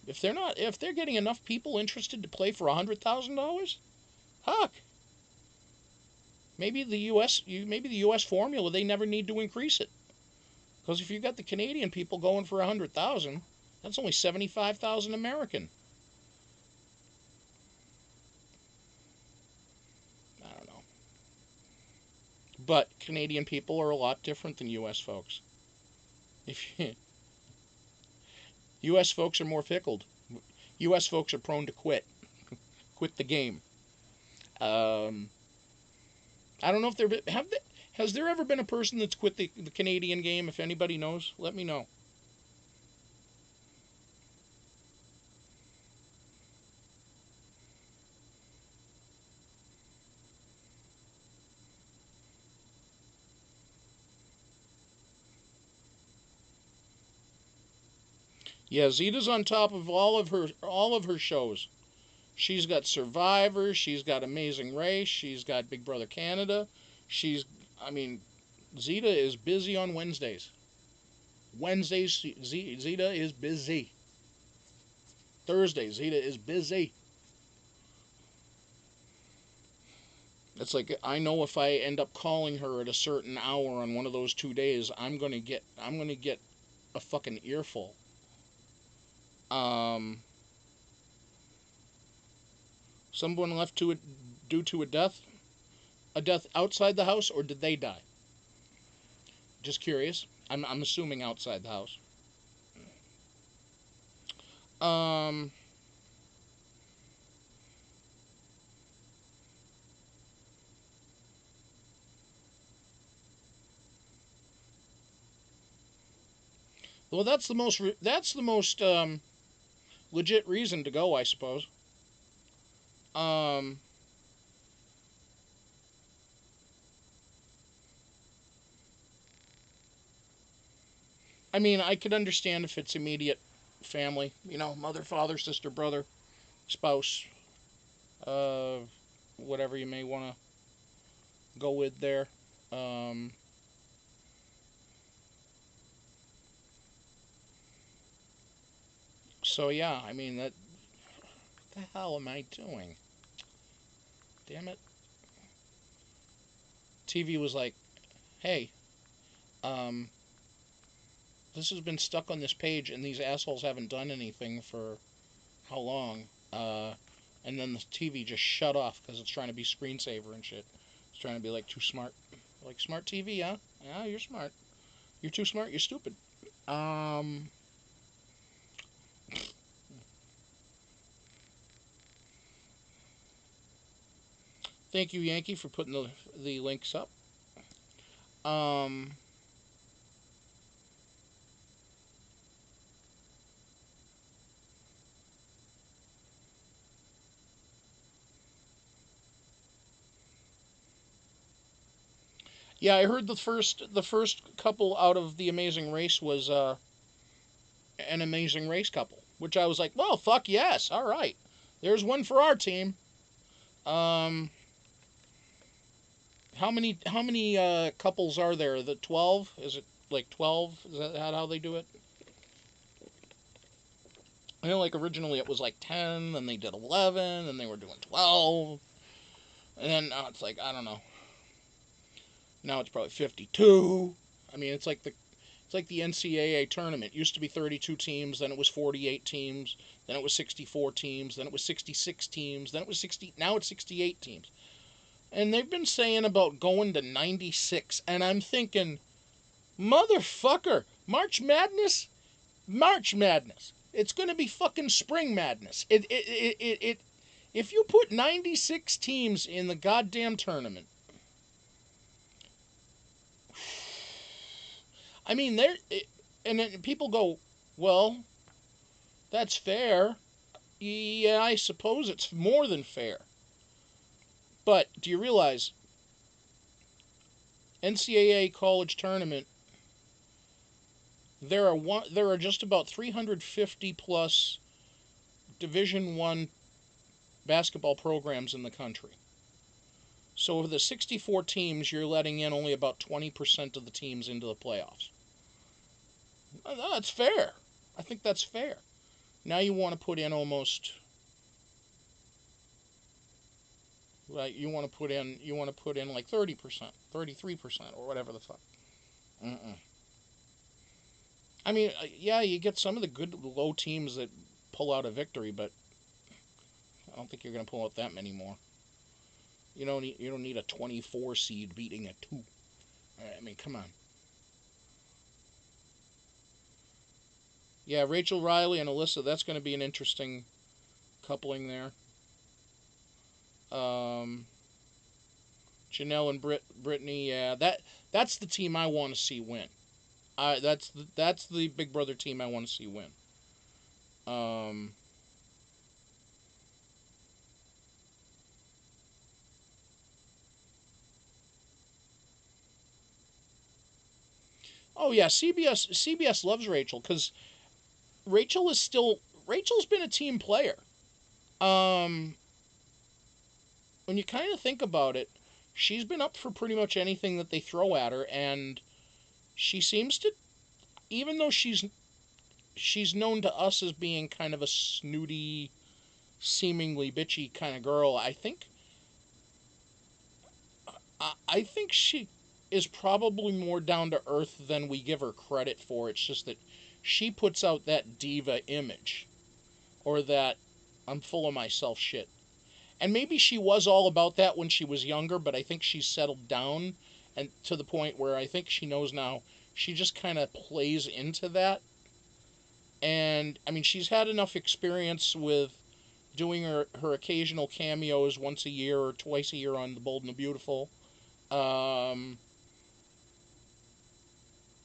If they're getting enough people interested to play for $100,000, heck, maybe the U.S. formula, they never need to increase it. Because if you got the Canadian people going for 100,000, that's only 75,000 American. I don't know. But Canadian people are a lot different than U.S. folks. U.S. folks are more fickled. U.S. folks are prone to quit the game. I don't know if has there ever been a person that's quit the Canadian game? If anybody knows, let me know. Yeah, Zeta's on top of all of her shows. She's got Survivor, she's got Amazing Race, she's got Big Brother Canada. I mean, Zeta is busy on Wednesdays. Zeta is busy. Thursday, Zeta is busy. It's like, I know if I end up calling her at a certain hour on one of those 2 days, I'm gonna get a fucking earful. Someone left due to a death outside the house, or did they die? Just curious. I'm assuming outside the house. Well, that's the most legit reason to go, I suppose. I mean, I could understand if it's immediate family, mother, father, sister, brother, spouse, whatever you may want to go with there. So yeah, I mean, what the hell am I doing? Damn it. TV was like, hey, this has been stuck on this page and these assholes haven't done anything for how long? And then the TV just shut off because it's trying to be screensaver and shit. It's trying to be like too smart. Like, smart TV, huh? Yeah, you're smart. You're too smart, you're stupid. Thank you, Yankee, for putting the links up. Yeah, I heard the first couple out of the Amazing Race was an Amazing Race couple, which I was like, well, fuck yes, all right, there's one for our team. How many couples are there? The 12? Is it like 12? Is that how they do it? I know, like, originally it was like 10, then they did 11, and they were doing 12, and then now it's like, I don't know. Now it's probably 52. I mean, it's like the NCAA tournament. It used to be 32 teams, then it was 48 teams, then it was 64 teams, then it was 66 teams, then it was 60. Now it's 68 teams. And they've been saying about going to 96, and I'm thinking, motherfucker, March Madness. It's going to be fucking Spring Madness. If you put 96 teams in the goddamn tournament, I mean, and then people go, well, that's fair. Yeah, I suppose it's more than fair. But do you realize NCAA college tournament, there are just about 350 plus Division I basketball programs in the country. So of the 64 teams, you're letting in only about 20% of the teams into the playoffs. That's fair. I think that's fair. Now you want to put in almost, like, you want to put in like 30%, 33%, or whatever the fuck. I mean, yeah, you get some of the good low teams that pull out a victory, but I don't think you're going to pull out that many more. You don't need a 24 seed beating a 2. I mean, come on. Yeah, Rachel Riley and Alyssa, that's going to be an interesting coupling there. Janelle and Brittany, yeah, that's the team I want to see win. That's the Big Brother team I want to see win. Oh yeah, CBS loves Rachel because Rachel's been a team player. When you kind of think about it, she's been up for pretty much anything that they throw at her, and she seems to, even though she's known to us as being kind of a snooty, seemingly bitchy kind of girl, I think she is probably more down to earth than we give her credit for. It's just that she puts out that diva image, or that I'm full of myself shit. And maybe she was all about that when she was younger, but I think she's settled down, and to the point where I think she knows now she just kind of plays into that. And I mean, she's had enough experience with doing her occasional cameos once a year or twice a year on The Bold and the Beautiful.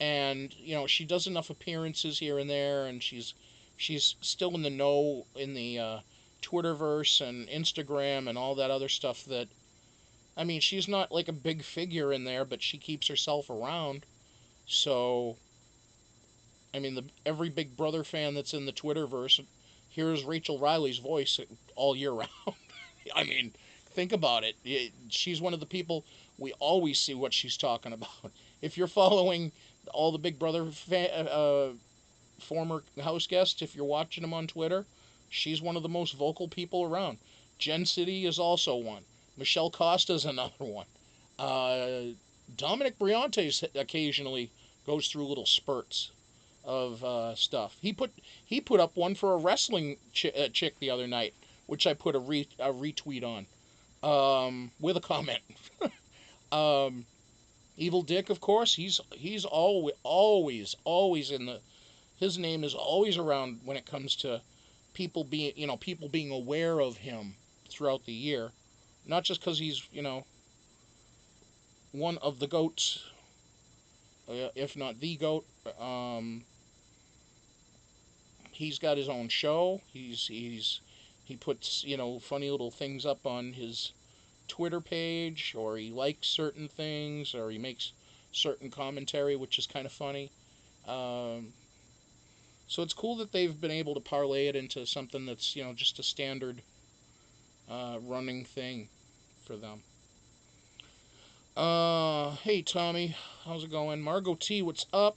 And she does enough appearances here and there, and she's still in the know in the Twitterverse and Instagram and all that other stuff. That, I mean, she's not like a big figure in there, but she keeps herself around. So, I mean, every Big Brother fan that's in the Twitterverse hears Rachel Riley's voice all year round. I mean, think about it. She's one of the people we always see what she's talking about. If you're following all the Big Brother former house guests, if you're watching them on Twitter, she's one of the most vocal people around. Jen City is also one. Michelle Costa is another one. Dominic Briantes occasionally goes through little spurts of stuff. He put up one for a wrestling chick the other night, which I put a retweet on, with a comment. Evil Dick, of course, he's always in the, his name is always around when it comes to people being aware of him throughout the year, not just because he's one of the goats, if not the goat. He's got his own show. He puts funny little things up on his Twitter page, or he likes certain things, or he makes certain commentary, which is kind of funny. So it's cool that they've been able to parlay it into something that's just a standard running thing for them. Hey Tommy, how's it going? Margot T, what's up?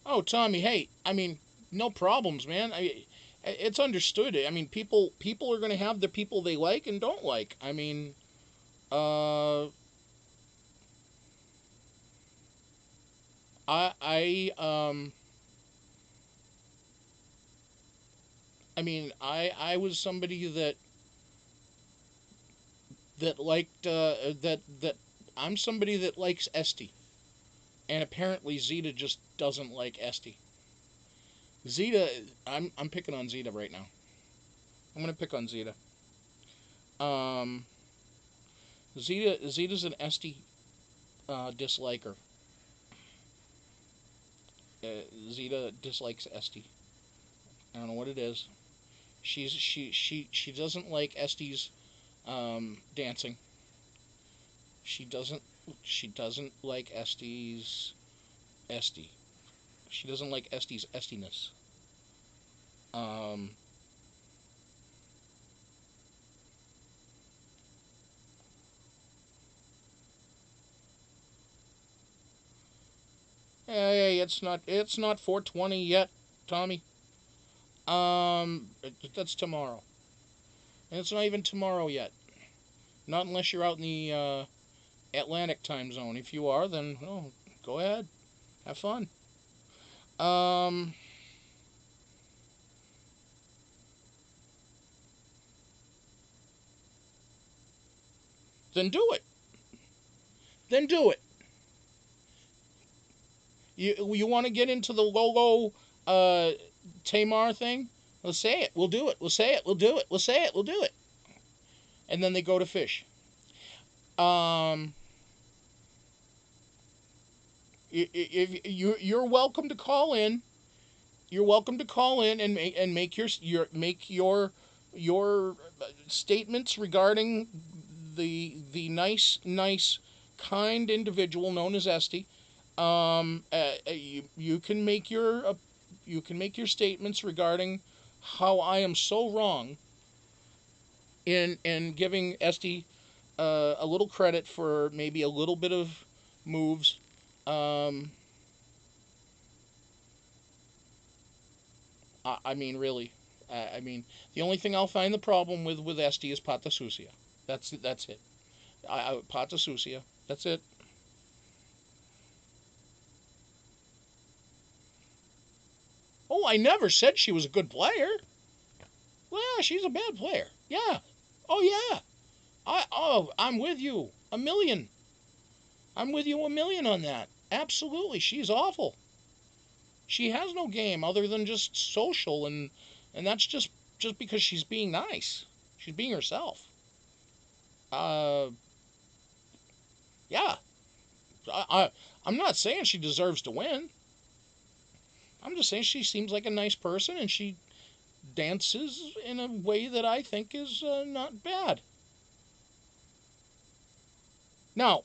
Oh Tommy, hey, I mean, no problems, man. It's understood. I mean, people are going to have the people they like and don't like. I mean, I was somebody that liked that I'm somebody that likes Esty, and apparently Zeta just doesn't like Esty. Zeta, I'm picking on Zeta right now. I'm gonna pick on Zeta. Um, Zeta's an Esty disliker. Zeta dislikes Esty. I don't know what it is. She doesn't like Esty's dancing. She doesn't like Esty's Esty. She doesn't like Esty's estiness. Um, hey, it's not 4:20 yet, Tommy. That's tomorrow, and it's not even tomorrow yet. Not unless you're out in the Atlantic time zone. If you are, then go ahead, have fun. Um, then do it. Then do it. You want to get into the Lolo Tamar thing? Let's say it. We'll do it. We'll say it. We'll do it. We'll say it. We'll do it. And then they go to fish. Um, if you're welcome to call in, you're welcome to call in and make your statements regarding the nice kind individual known as Esty. You can make your statements regarding how I am so wrong in giving Esty a little credit for maybe a little bit of moves. Um, I mean, really. I mean, the only thing I'll find the problem with Esty is Pata Sucia. That's it. Pata Sucia. That's it. Oh, I never said she was a good player. Well, she's a bad player. Yeah. Oh yeah. I'm with you a million. I'm with you a million on that. Absolutely, she's awful. She has no game other than just social, and that's just because she's being nice. She's being herself. Uh, yeah. I'm not saying she deserves to win. I'm just saying she seems like a nice person, and she dances in a way that I think is not bad. Now,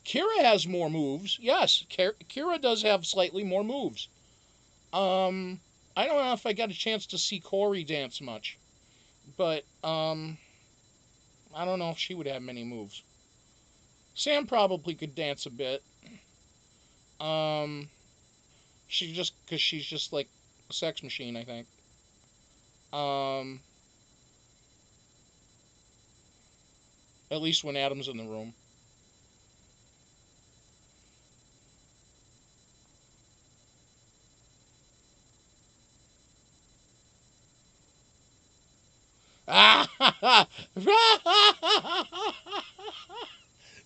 Kiera has more moves. Yes, Kiera does have slightly more moves. Um, I don't know if I got a chance to see Cory dance much, but I don't know if she would have many moves. Sam probably could dance a bit. Um, because she's just like a sex machine, I think. Um, at least when Adam's in the room. Ah!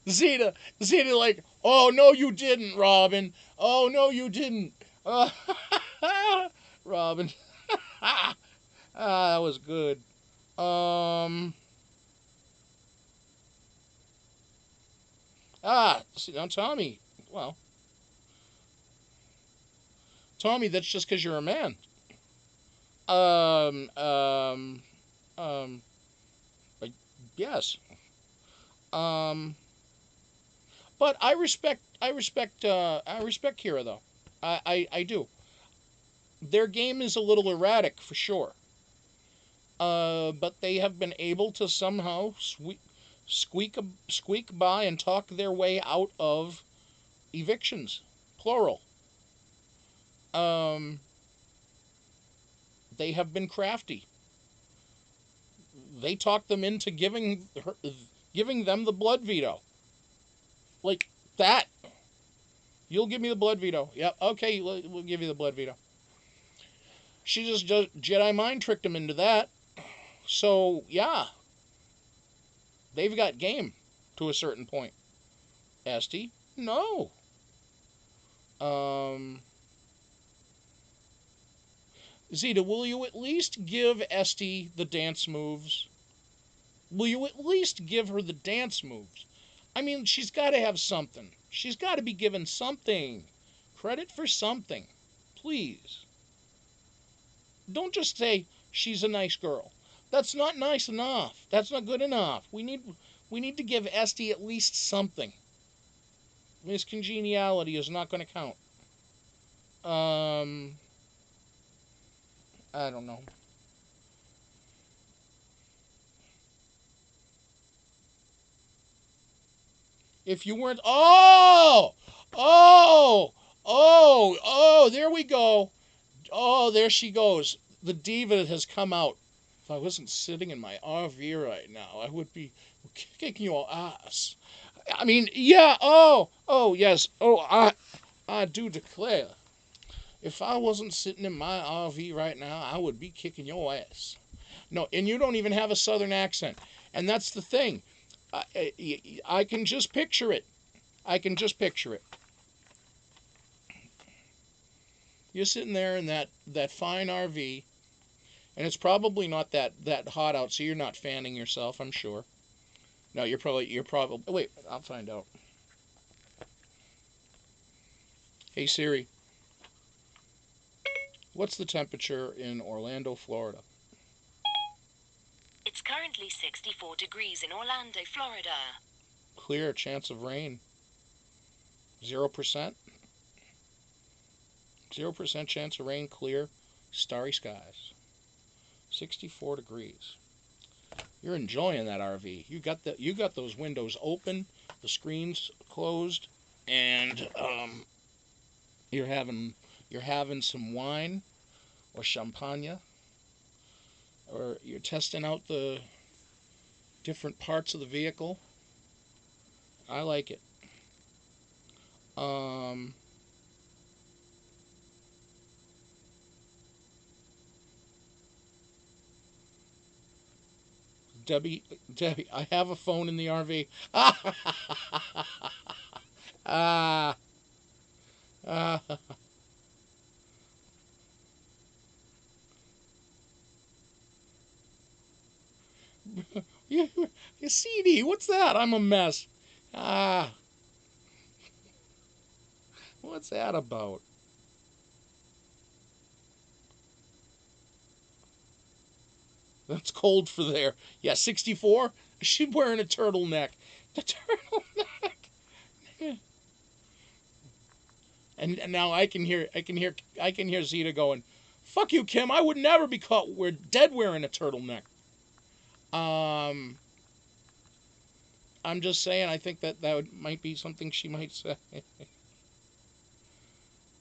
Zeta, Zeta, like, oh no, you didn't, Robin. Oh no, you didn't. Robin. That was good. Um. See now, Tommy. Well, Tommy, that's just because you're a man. Um. Um. Um. I, yes. Um. But I respect Kiera though. I do. Their game is a little erratic for sure. But they have been able to somehow squeak by and talk their way out of evictions, plural. Um, they have been crafty. They talked them into giving them the blood veto, like that. You'll give me the blood veto. Yep. Okay, we'll give you the blood veto. She just Jedi mind tricked him into that. So yeah, they've got game to a certain point. Esty, no. Um, Zeta, will you at least give Esty the dance moves? Will you at least give her the dance moves? I mean, she's got to have something. She's got to be given something. Credit for something. Please. Don't just say she's a nice girl. That's not nice enough. That's not good enough. We need to give Esty at least something. Miss Congeniality is not going to count. I don't know. If you weren't, there we go. Oh, there she goes. The diva has come out. If I wasn't sitting in my RV right now, I would be kicking your ass. I mean, yeah. Oh, yes. Oh, I do declare. If I wasn't sitting in my RV right now, I would be kicking your ass. No, and you don't even have a southern accent. And that's the thing. I can just picture it. I can just picture it. You're sitting there in that fine RV, and it's probably not that hot out, so you're not fanning yourself, I'm sure. No, you're probably wait, I'll find out. Hey Siri, what's the temperature in Orlando, Florida? It's currently 64 degrees in Orlando, Florida. Clear, chance of rain. 0%. 0% chance of rain, clear, starry skies. 64 degrees. You're enjoying that RV. You got those windows open, the screens closed, and you're having some wine or champagne, or you're testing out the different parts of the vehicle. I like it. Debbie, I have a phone in the RV. Ah, ah. You CD, what's that? I'm a mess. Ah, what's that about? That's cold for there. Yeah, 64. She's wearing a turtleneck. The turtleneck. And now I can hear Zeta going, "Fuck you, Kim. I would never be caught dead wearing a turtleneck." I'm just saying. I think that might be something she might say.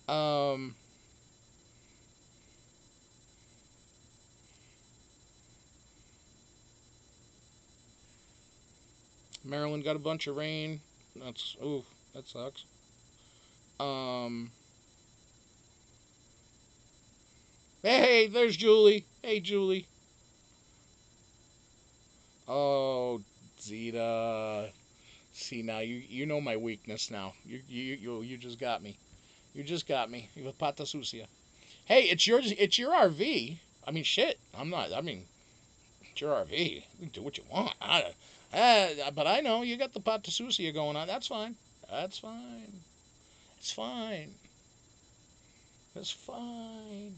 um. Maryland got a bunch of rain. That sucks. Um. Hey, there's Julie. Hey, Julie. Oh, Zeta. See now, you know my weakness now. You just got me. You just got me. You have pata sucia. Hey, it's your RV. I mean, shit. I'm not. I mean, it's your RV. You can do what you want. But I know you got the pata sucia going on. That's fine. That's fine. It's fine. It's fine.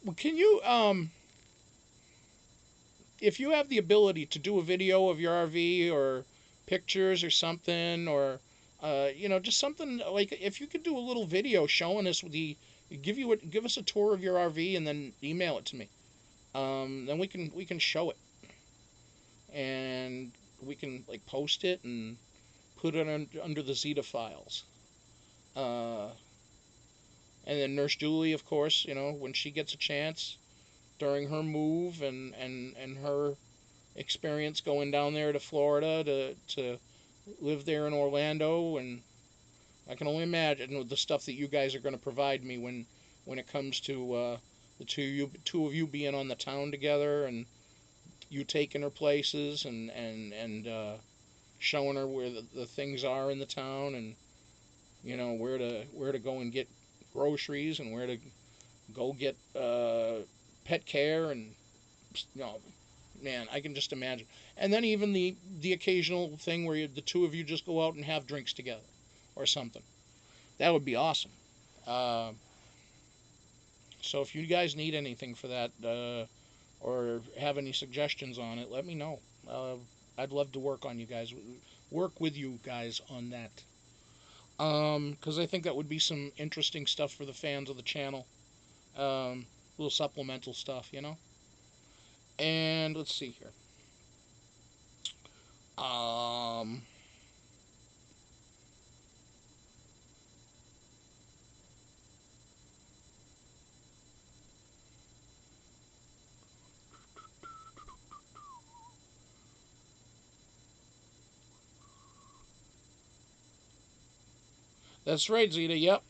Well, can you if you have the ability to do a video of your RV or pictures or something, or just something like, if you could do a little video showing us give us a tour of your RV and then email it to me. Then we can show it, and we can like post it and put it under the Zeta files. And then Nurse Julie, of course, when she gets a chance during her move and her experience going down there to Florida to live there in Orlando, and I can only imagine the stuff that you guys are going to provide me when it comes to the two of you being on the town together, and you taking her places and showing her where the things are in the town, and where to go and get groceries, and where to go get pet care, and man, I can just imagine. And then even the occasional thing where the two of you just go out and have drinks together or something. That would be awesome. So if you guys need anything for that, or have any suggestions on it, let me know. I'd love to work on you guys work with you guys on that. Because I think that would be some interesting stuff for the fans of the channel. Little supplemental stuff, you know? And let's see here. That's right, Zeta. Yep.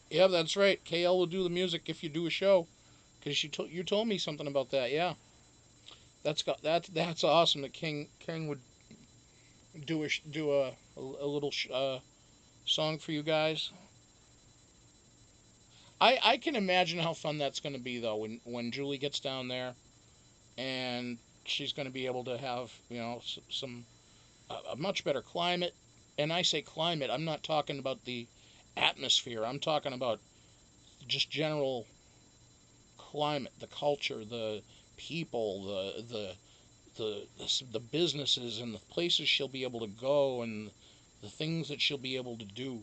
Yep, that's right. KL will do the music if you do a show. Because you told me something about that, yeah. That's awesome that King would do a little song for you guys. I can imagine how fun that's going to be though when Julie gets down there, and she's going to be able to have some a much better climate. And I say climate, I'm not talking about the atmosphere. I'm talking about just general climate, the culture, the people, the businesses and the places she'll be able to go and the things that she'll be able to do.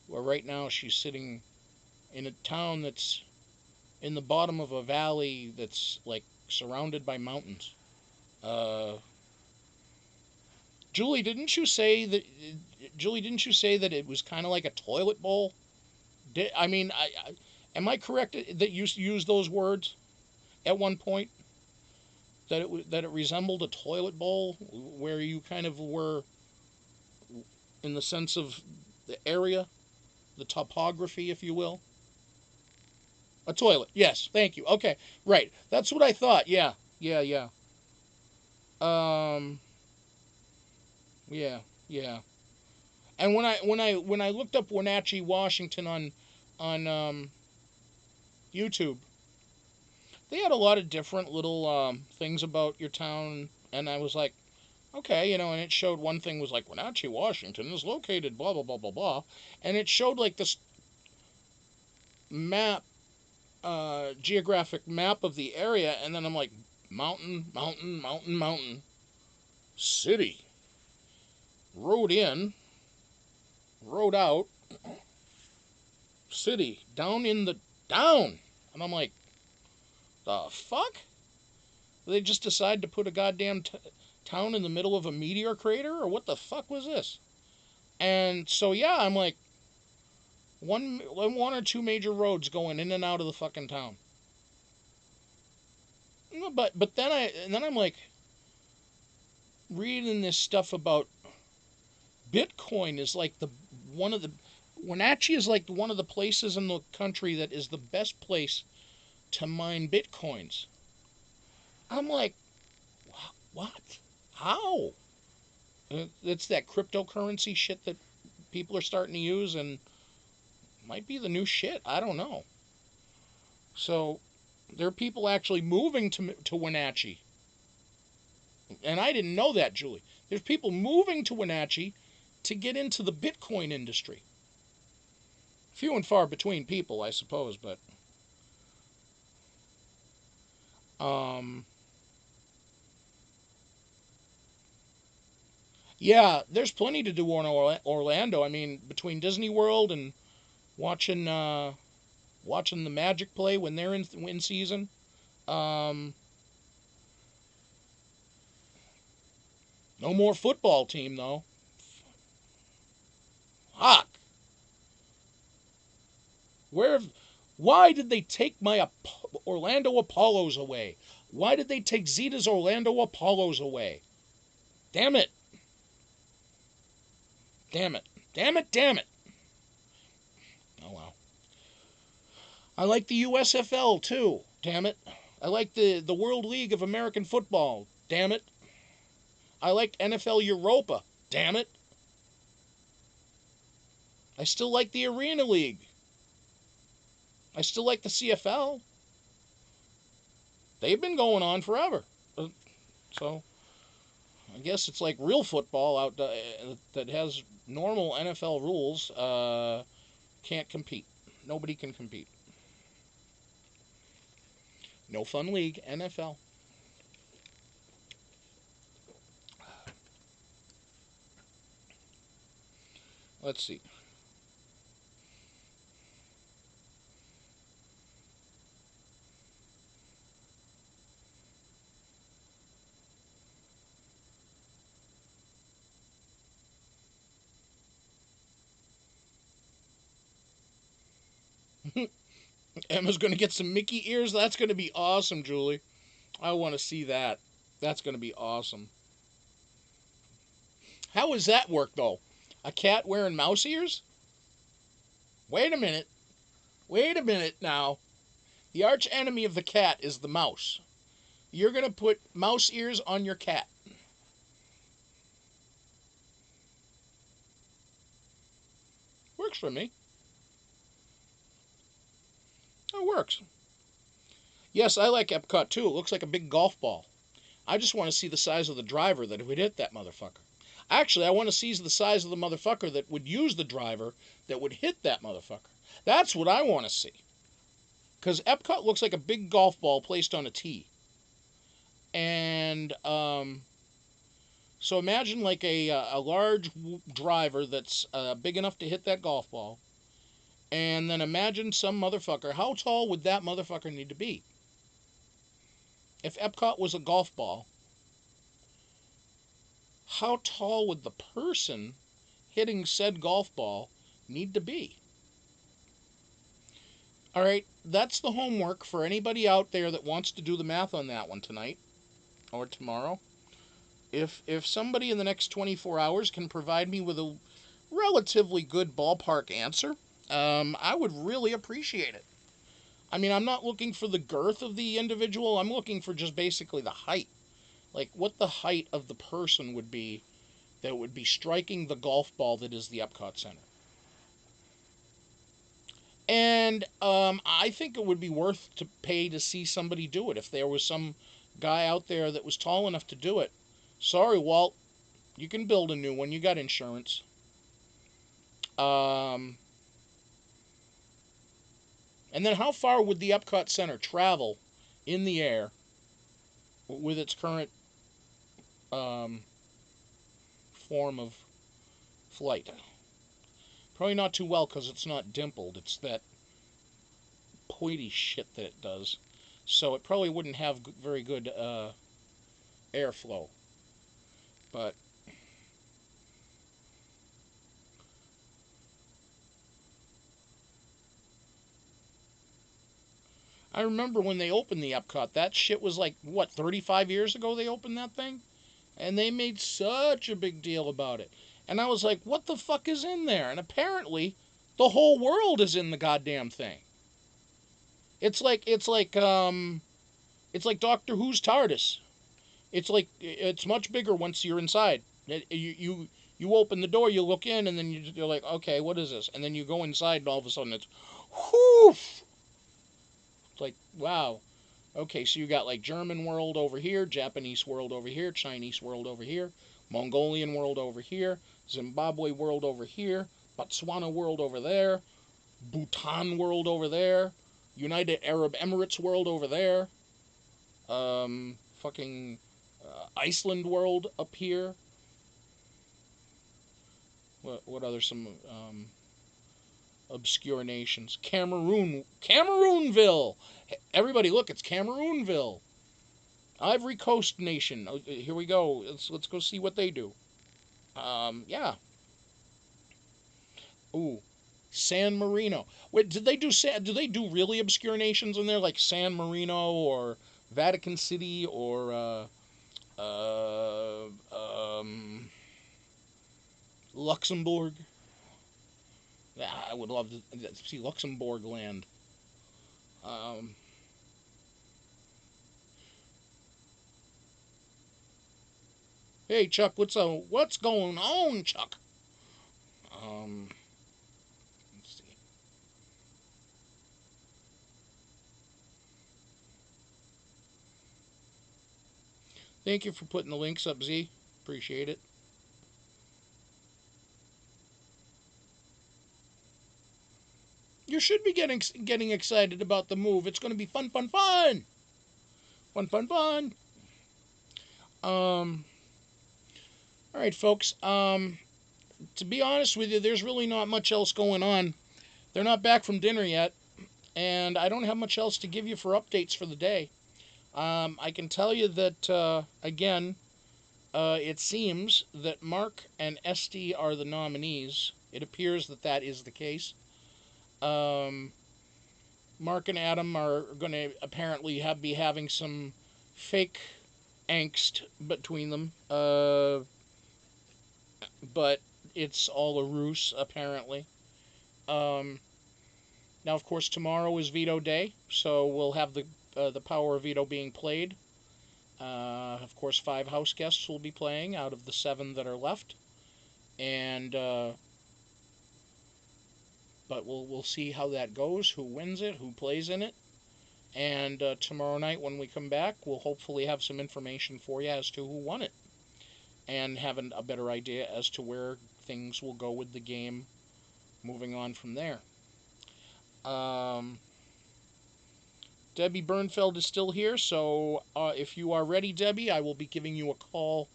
Where right now she's sitting in a town that's in the bottom of a valley that's like surrounded by mountains. Julie, didn't you say that? Julie, didn't you say that it was kind of like a toilet bowl? Am I correct that you used those words at one point? That it resembled a toilet bowl, where you kind of were, in the sense of the area, the topography, if you will. A toilet. Yes, thank you. Okay, right. That's what I thought. Yeah. Yeah. Yeah. And when I looked up Wenatchee, Washington on YouTube, they had a lot of different little things about your town, and I was like, okay, and it showed one thing was like Wenatchee, Washington is located blah blah blah blah blah, and it showed like this map, geographic map of the area, and then I'm like, mountain, city, road in, road out, city, down in the down. And I'm like, the fuck? They just decide to put a goddamn town in the middle of a meteor crater? Or what the fuck was this? And so, yeah, I'm like, one or two major roads going in and out of the fucking town. But then I'm like, reading this stuff about Bitcoin is like Wenatchee is like one of the places in the country that is the best place to mine Bitcoins. I'm like, what? How? It's that cryptocurrency shit that people are starting to use and might be the new shit. I don't know. So there are people actually moving to Wenatchee. And I didn't know that, Julie. There's people moving to Wenatchee to get into the Bitcoin industry. Few and far between people, I suppose, but yeah, there's plenty to do in Orlando. I mean, between Disney World and watching the Magic play when they're in season. No more football team though. Fuck. Why did they take my Orlando Apollos away? Why did they take Zeta's Orlando Apollos away? Damn it. Damn it. Oh well. I like the USFL too. Damn it. I like the World League of American Football. Damn it. I like NFL Europa. Damn it. I still like the Arena League. I still like the CFL. They've been going on forever. So, I guess it's like real football out that has normal NFL rules. Can't compete. Nobody can compete. No Fun League, NFL. Let's see. Emma's going to get some Mickey ears. That's going to be awesome, Julie. I want to see that. That's going to be awesome. How does that work, though? A cat wearing mouse ears? Wait a minute. Wait a minute now. The arch enemy of the cat is the mouse. You're going to put mouse ears on your cat. Works for me. It works. Yes, I like Epcot too. It looks like a big golf ball. I just want to see the size of the driver that would hit that motherfucker. Actually, I want to see the size of the motherfucker that would use the driver that would hit that motherfucker. That's what I want to see. Because Epcot looks like a big golf ball placed on a tee. And so imagine like a large driver that's big enough to hit that golf ball. And then imagine some motherfucker. How tall would that motherfucker need to be? If Epcot was a golf ball, how tall would the person hitting said golf ball need to be? All right, that's the homework for anybody out there that wants to do the math on that one tonight or tomorrow. If somebody in the next 24 hours can provide me with a relatively good ballpark answer, I would really appreciate it. I mean, I'm not looking for the girth of the individual. I'm looking for just basically the height. Like, what the height of the person would be that would be striking the golf ball that is the Epcot Center. And I think it would be worth to pay to see somebody do it. If there was some guy out there that was tall enough to do it. Sorry, Walt. You can build a new one. You got insurance. And then how far would the Epcot Center travel in the air with its current form of flight? Probably not too well because it's not dimpled. It's that pointy shit that it does. So it probably wouldn't have very good airflow. But I remember when they opened the Epcot, that shit was like, what, 35 years ago they opened that thing? And they made such a big deal about it. And I was like, what the fuck is in there? And apparently, the whole world is in the goddamn thing. It's like Doctor Who's TARDIS. It's much bigger once you're inside. You open the door, you look in, and then you're like, okay, what is this? And then you go inside, and all of a sudden it's, whoo! It's like, wow. Okay, so you got like German world over here, Japanese world over here, Chinese world over here, Mongolian world over here, Zimbabwe world over here, Botswana world over there, Bhutan world over there, United Arab Emirates world over there, fucking Iceland world up here. What other some obscure nations? Cameroonville. Everybody, look, it's Cameroonville. Ivory Coast nation. Here we go. Let's go see what they do. Yeah. Ooh, San Marino. Wait, do they do really obscure nations in there like San Marino or Vatican City or Luxembourg? I would love to see Luxembourg land. Hey Chuck, what's going on, Chuck? Let's see. Thank you for putting the links up, Z. Appreciate it. You should be getting excited about the move. It's going to be fun. Fun. All right, folks. to be honest with you, there's really not much else going on. They're not back from dinner yet, and I don't have much else to give you for updates for the day. I can tell you that, again, it seems that Mark and Esty are the nominees. It appears that that is the case. Mark and Adam are going to apparently be having some fake angst between them. But it's all a ruse, apparently. Um, Now, of course, tomorrow is veto day, so we'll have the power of veto being played. Of course, 5 house guests will be playing out of the 7 that are left, and but we'll see how that goes, who wins it, who plays in it, and tomorrow night when we come back, we'll hopefully have some information for you as to who won it, and have a better idea as to where things will go with the game, moving on from there. Debbie Bernfeld is still here, so if you are ready, Debbie, I will be giving you a call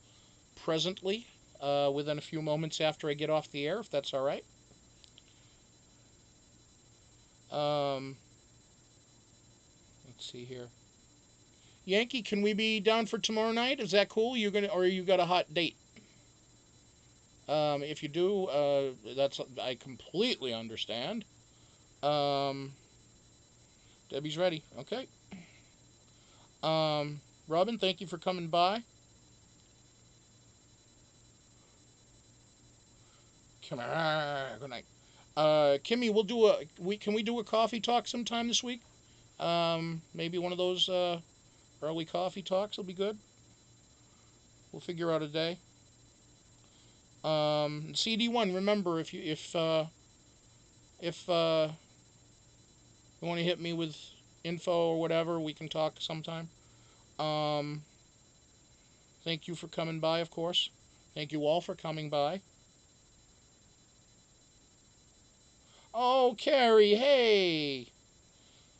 presently, within a few moments after I get off the air, if that's all right. Let's see here. Yankee, can we be down for tomorrow night? Is that cool? Or you got a hot date? If you do, I completely understand. Debbie's ready. Okay. Robin, thank you for coming by. Come on. Good night. Kimmy, can we do a coffee talk sometime this week? Maybe one of those early coffee talks will be good. We'll figure out a day. CD1, remember, if you want to hit me with info or whatever, we can talk sometime. Thank you for coming by, of course. Thank you all for coming by. Oh, Carrie, hey!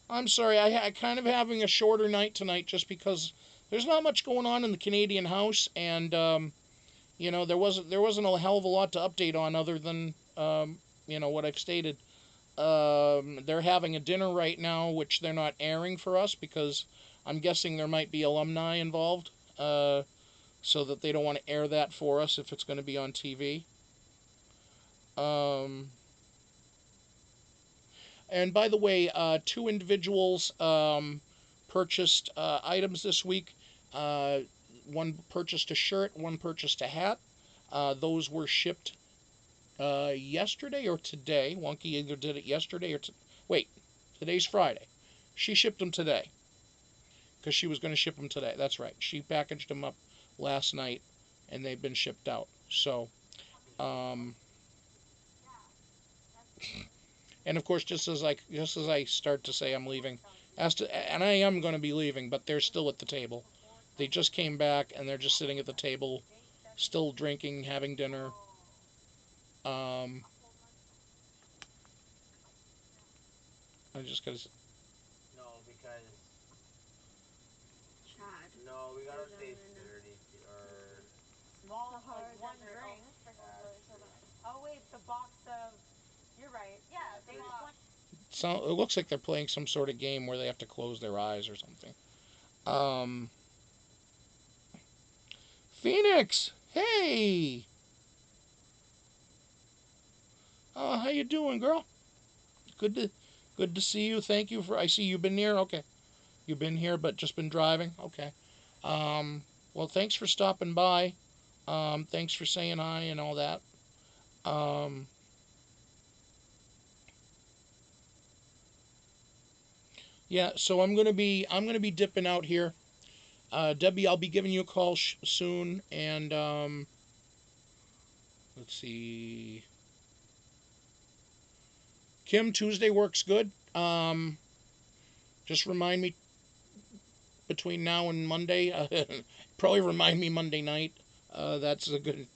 I'm sorry, I kind of having a shorter night tonight just because there's not much going on in the Canadian house, and there wasn't a hell of a lot to update on other than what I've stated. They're having a dinner right now, which they're not airing for us because I'm guessing there might be alumni involved, so that they don't want to air that for us if it's going to be on TV. And by the way, 2 individuals purchased items this week. One purchased a shirt, one purchased a hat. Those were shipped yesterday or today. Wonky either did it yesterday or wait, today's Friday. She shipped them today because she was going to ship them today. That's right. She packaged them up last night, and they've been shipped out. So, and of course, just as I start to say I'm leaving, and I am going to be leaving, but they're still at the table. They just came back, and they're just sitting at the table, still drinking, having dinner. I just gotta. No, because. No, we gotta stay sturdy. Or. Small, like one drink. Oh wait, the box of. You're right. Yeah, they just want. So it looks like they're playing some sort of game where they have to close their eyes or something. Phoenix, hey. How you doing, girl? Good to see you. Thank you for. I see you've been here. Okay, you've been here, but just been driving. Okay. Well, thanks for stopping by. Thanks for saying hi and all that. Yeah. So I'm gonna be dipping out here. Debbie, I'll be giving you a call soon, and let's see. Kim, Tuesday works good. Just remind me between now and Monday. Probably remind me Monday night. That's a good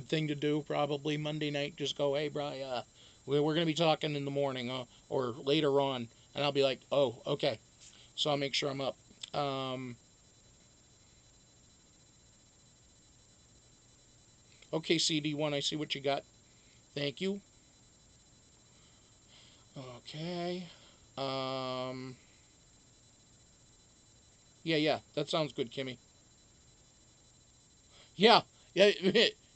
thing to do. Probably Monday night. Just go, hey, bro. We're going to be talking in the morning or later on, and I'll be like, oh, okay. So I'll make sure I'm up. Okay, CD1, I see what you got. Thank you. Okay. Yeah, that sounds good, Kimmy. Yeah,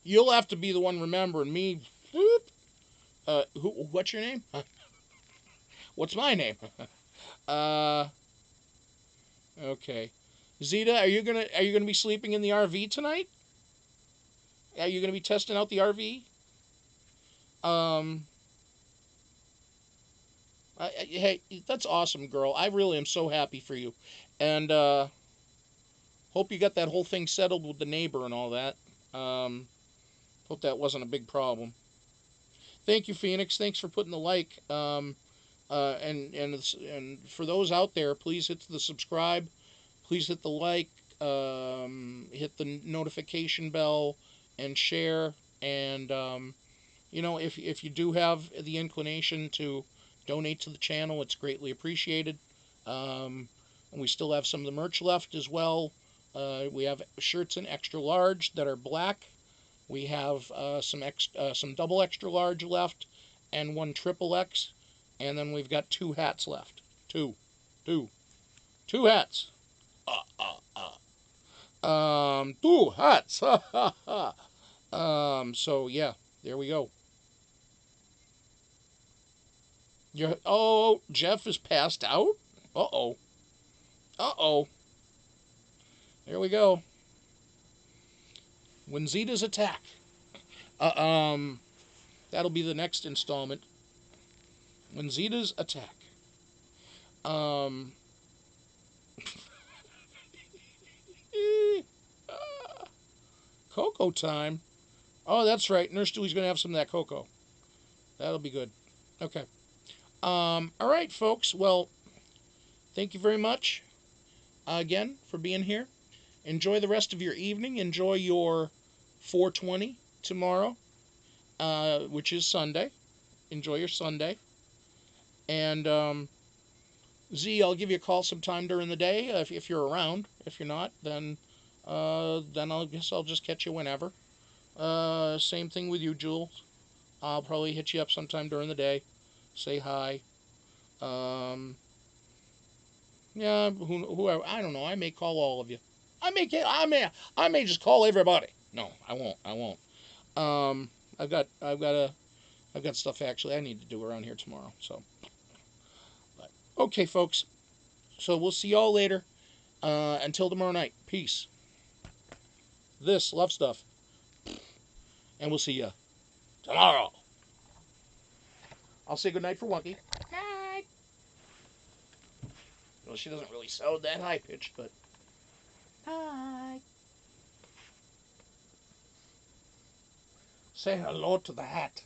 you'll have to be the one remembering me. Whoop. What's your name? What's my name? Okay. Zeta, are you gonna be sleeping in the RV tonight? Are you gonna be testing out the RV? Um, hey, that's awesome, girl. I really am so happy for you, and hope you got that whole thing settled with the neighbor and all that. Hope that wasn't a big problem. Thank you, Phoenix. Thanks for putting the like. And for those out there, please hit the subscribe. Please hit the like. Hit the notification bell and share. And if you do have the inclination to donate to the channel, it's greatly appreciated. And we still have some of the merch left as well. We have shirts in extra large that are black. We have some double extra large left, and one triple X, and then we've got 2 hats left. Two hats. 2 hats. So yeah, there we go. Jeff is passed out. Uh oh. There we go. When Zeta's attack. That'll be the next installment. When Zeta's attack. Cocoa time. Oh, that's right. Nurse Dewey's going to have some of that cocoa. That'll be good. Okay. All right, folks. Well, thank you very much again for being here. Enjoy the rest of your evening. Enjoy your 420 tomorrow, which is Sunday. Enjoy your Sunday. And Z, I'll give you a call sometime during the day if you're around. If you're not, then I'll guess I'll just catch you whenever. Same thing with you, Jules. I'll probably hit you up sometime during the day. Say hi. Yeah, whoever. I don't know. I may call all of you. I may just call everybody. No, I won't. I've got stuff actually I need to do around here tomorrow. So, but, okay, folks. So we'll see y'all later. Until tomorrow night. Peace. This love stuff. And we'll see ya tomorrow. I'll say goodnight for Wonky. Night. Well, she doesn't really sound that high pitched, but hi. Say hello to the hat.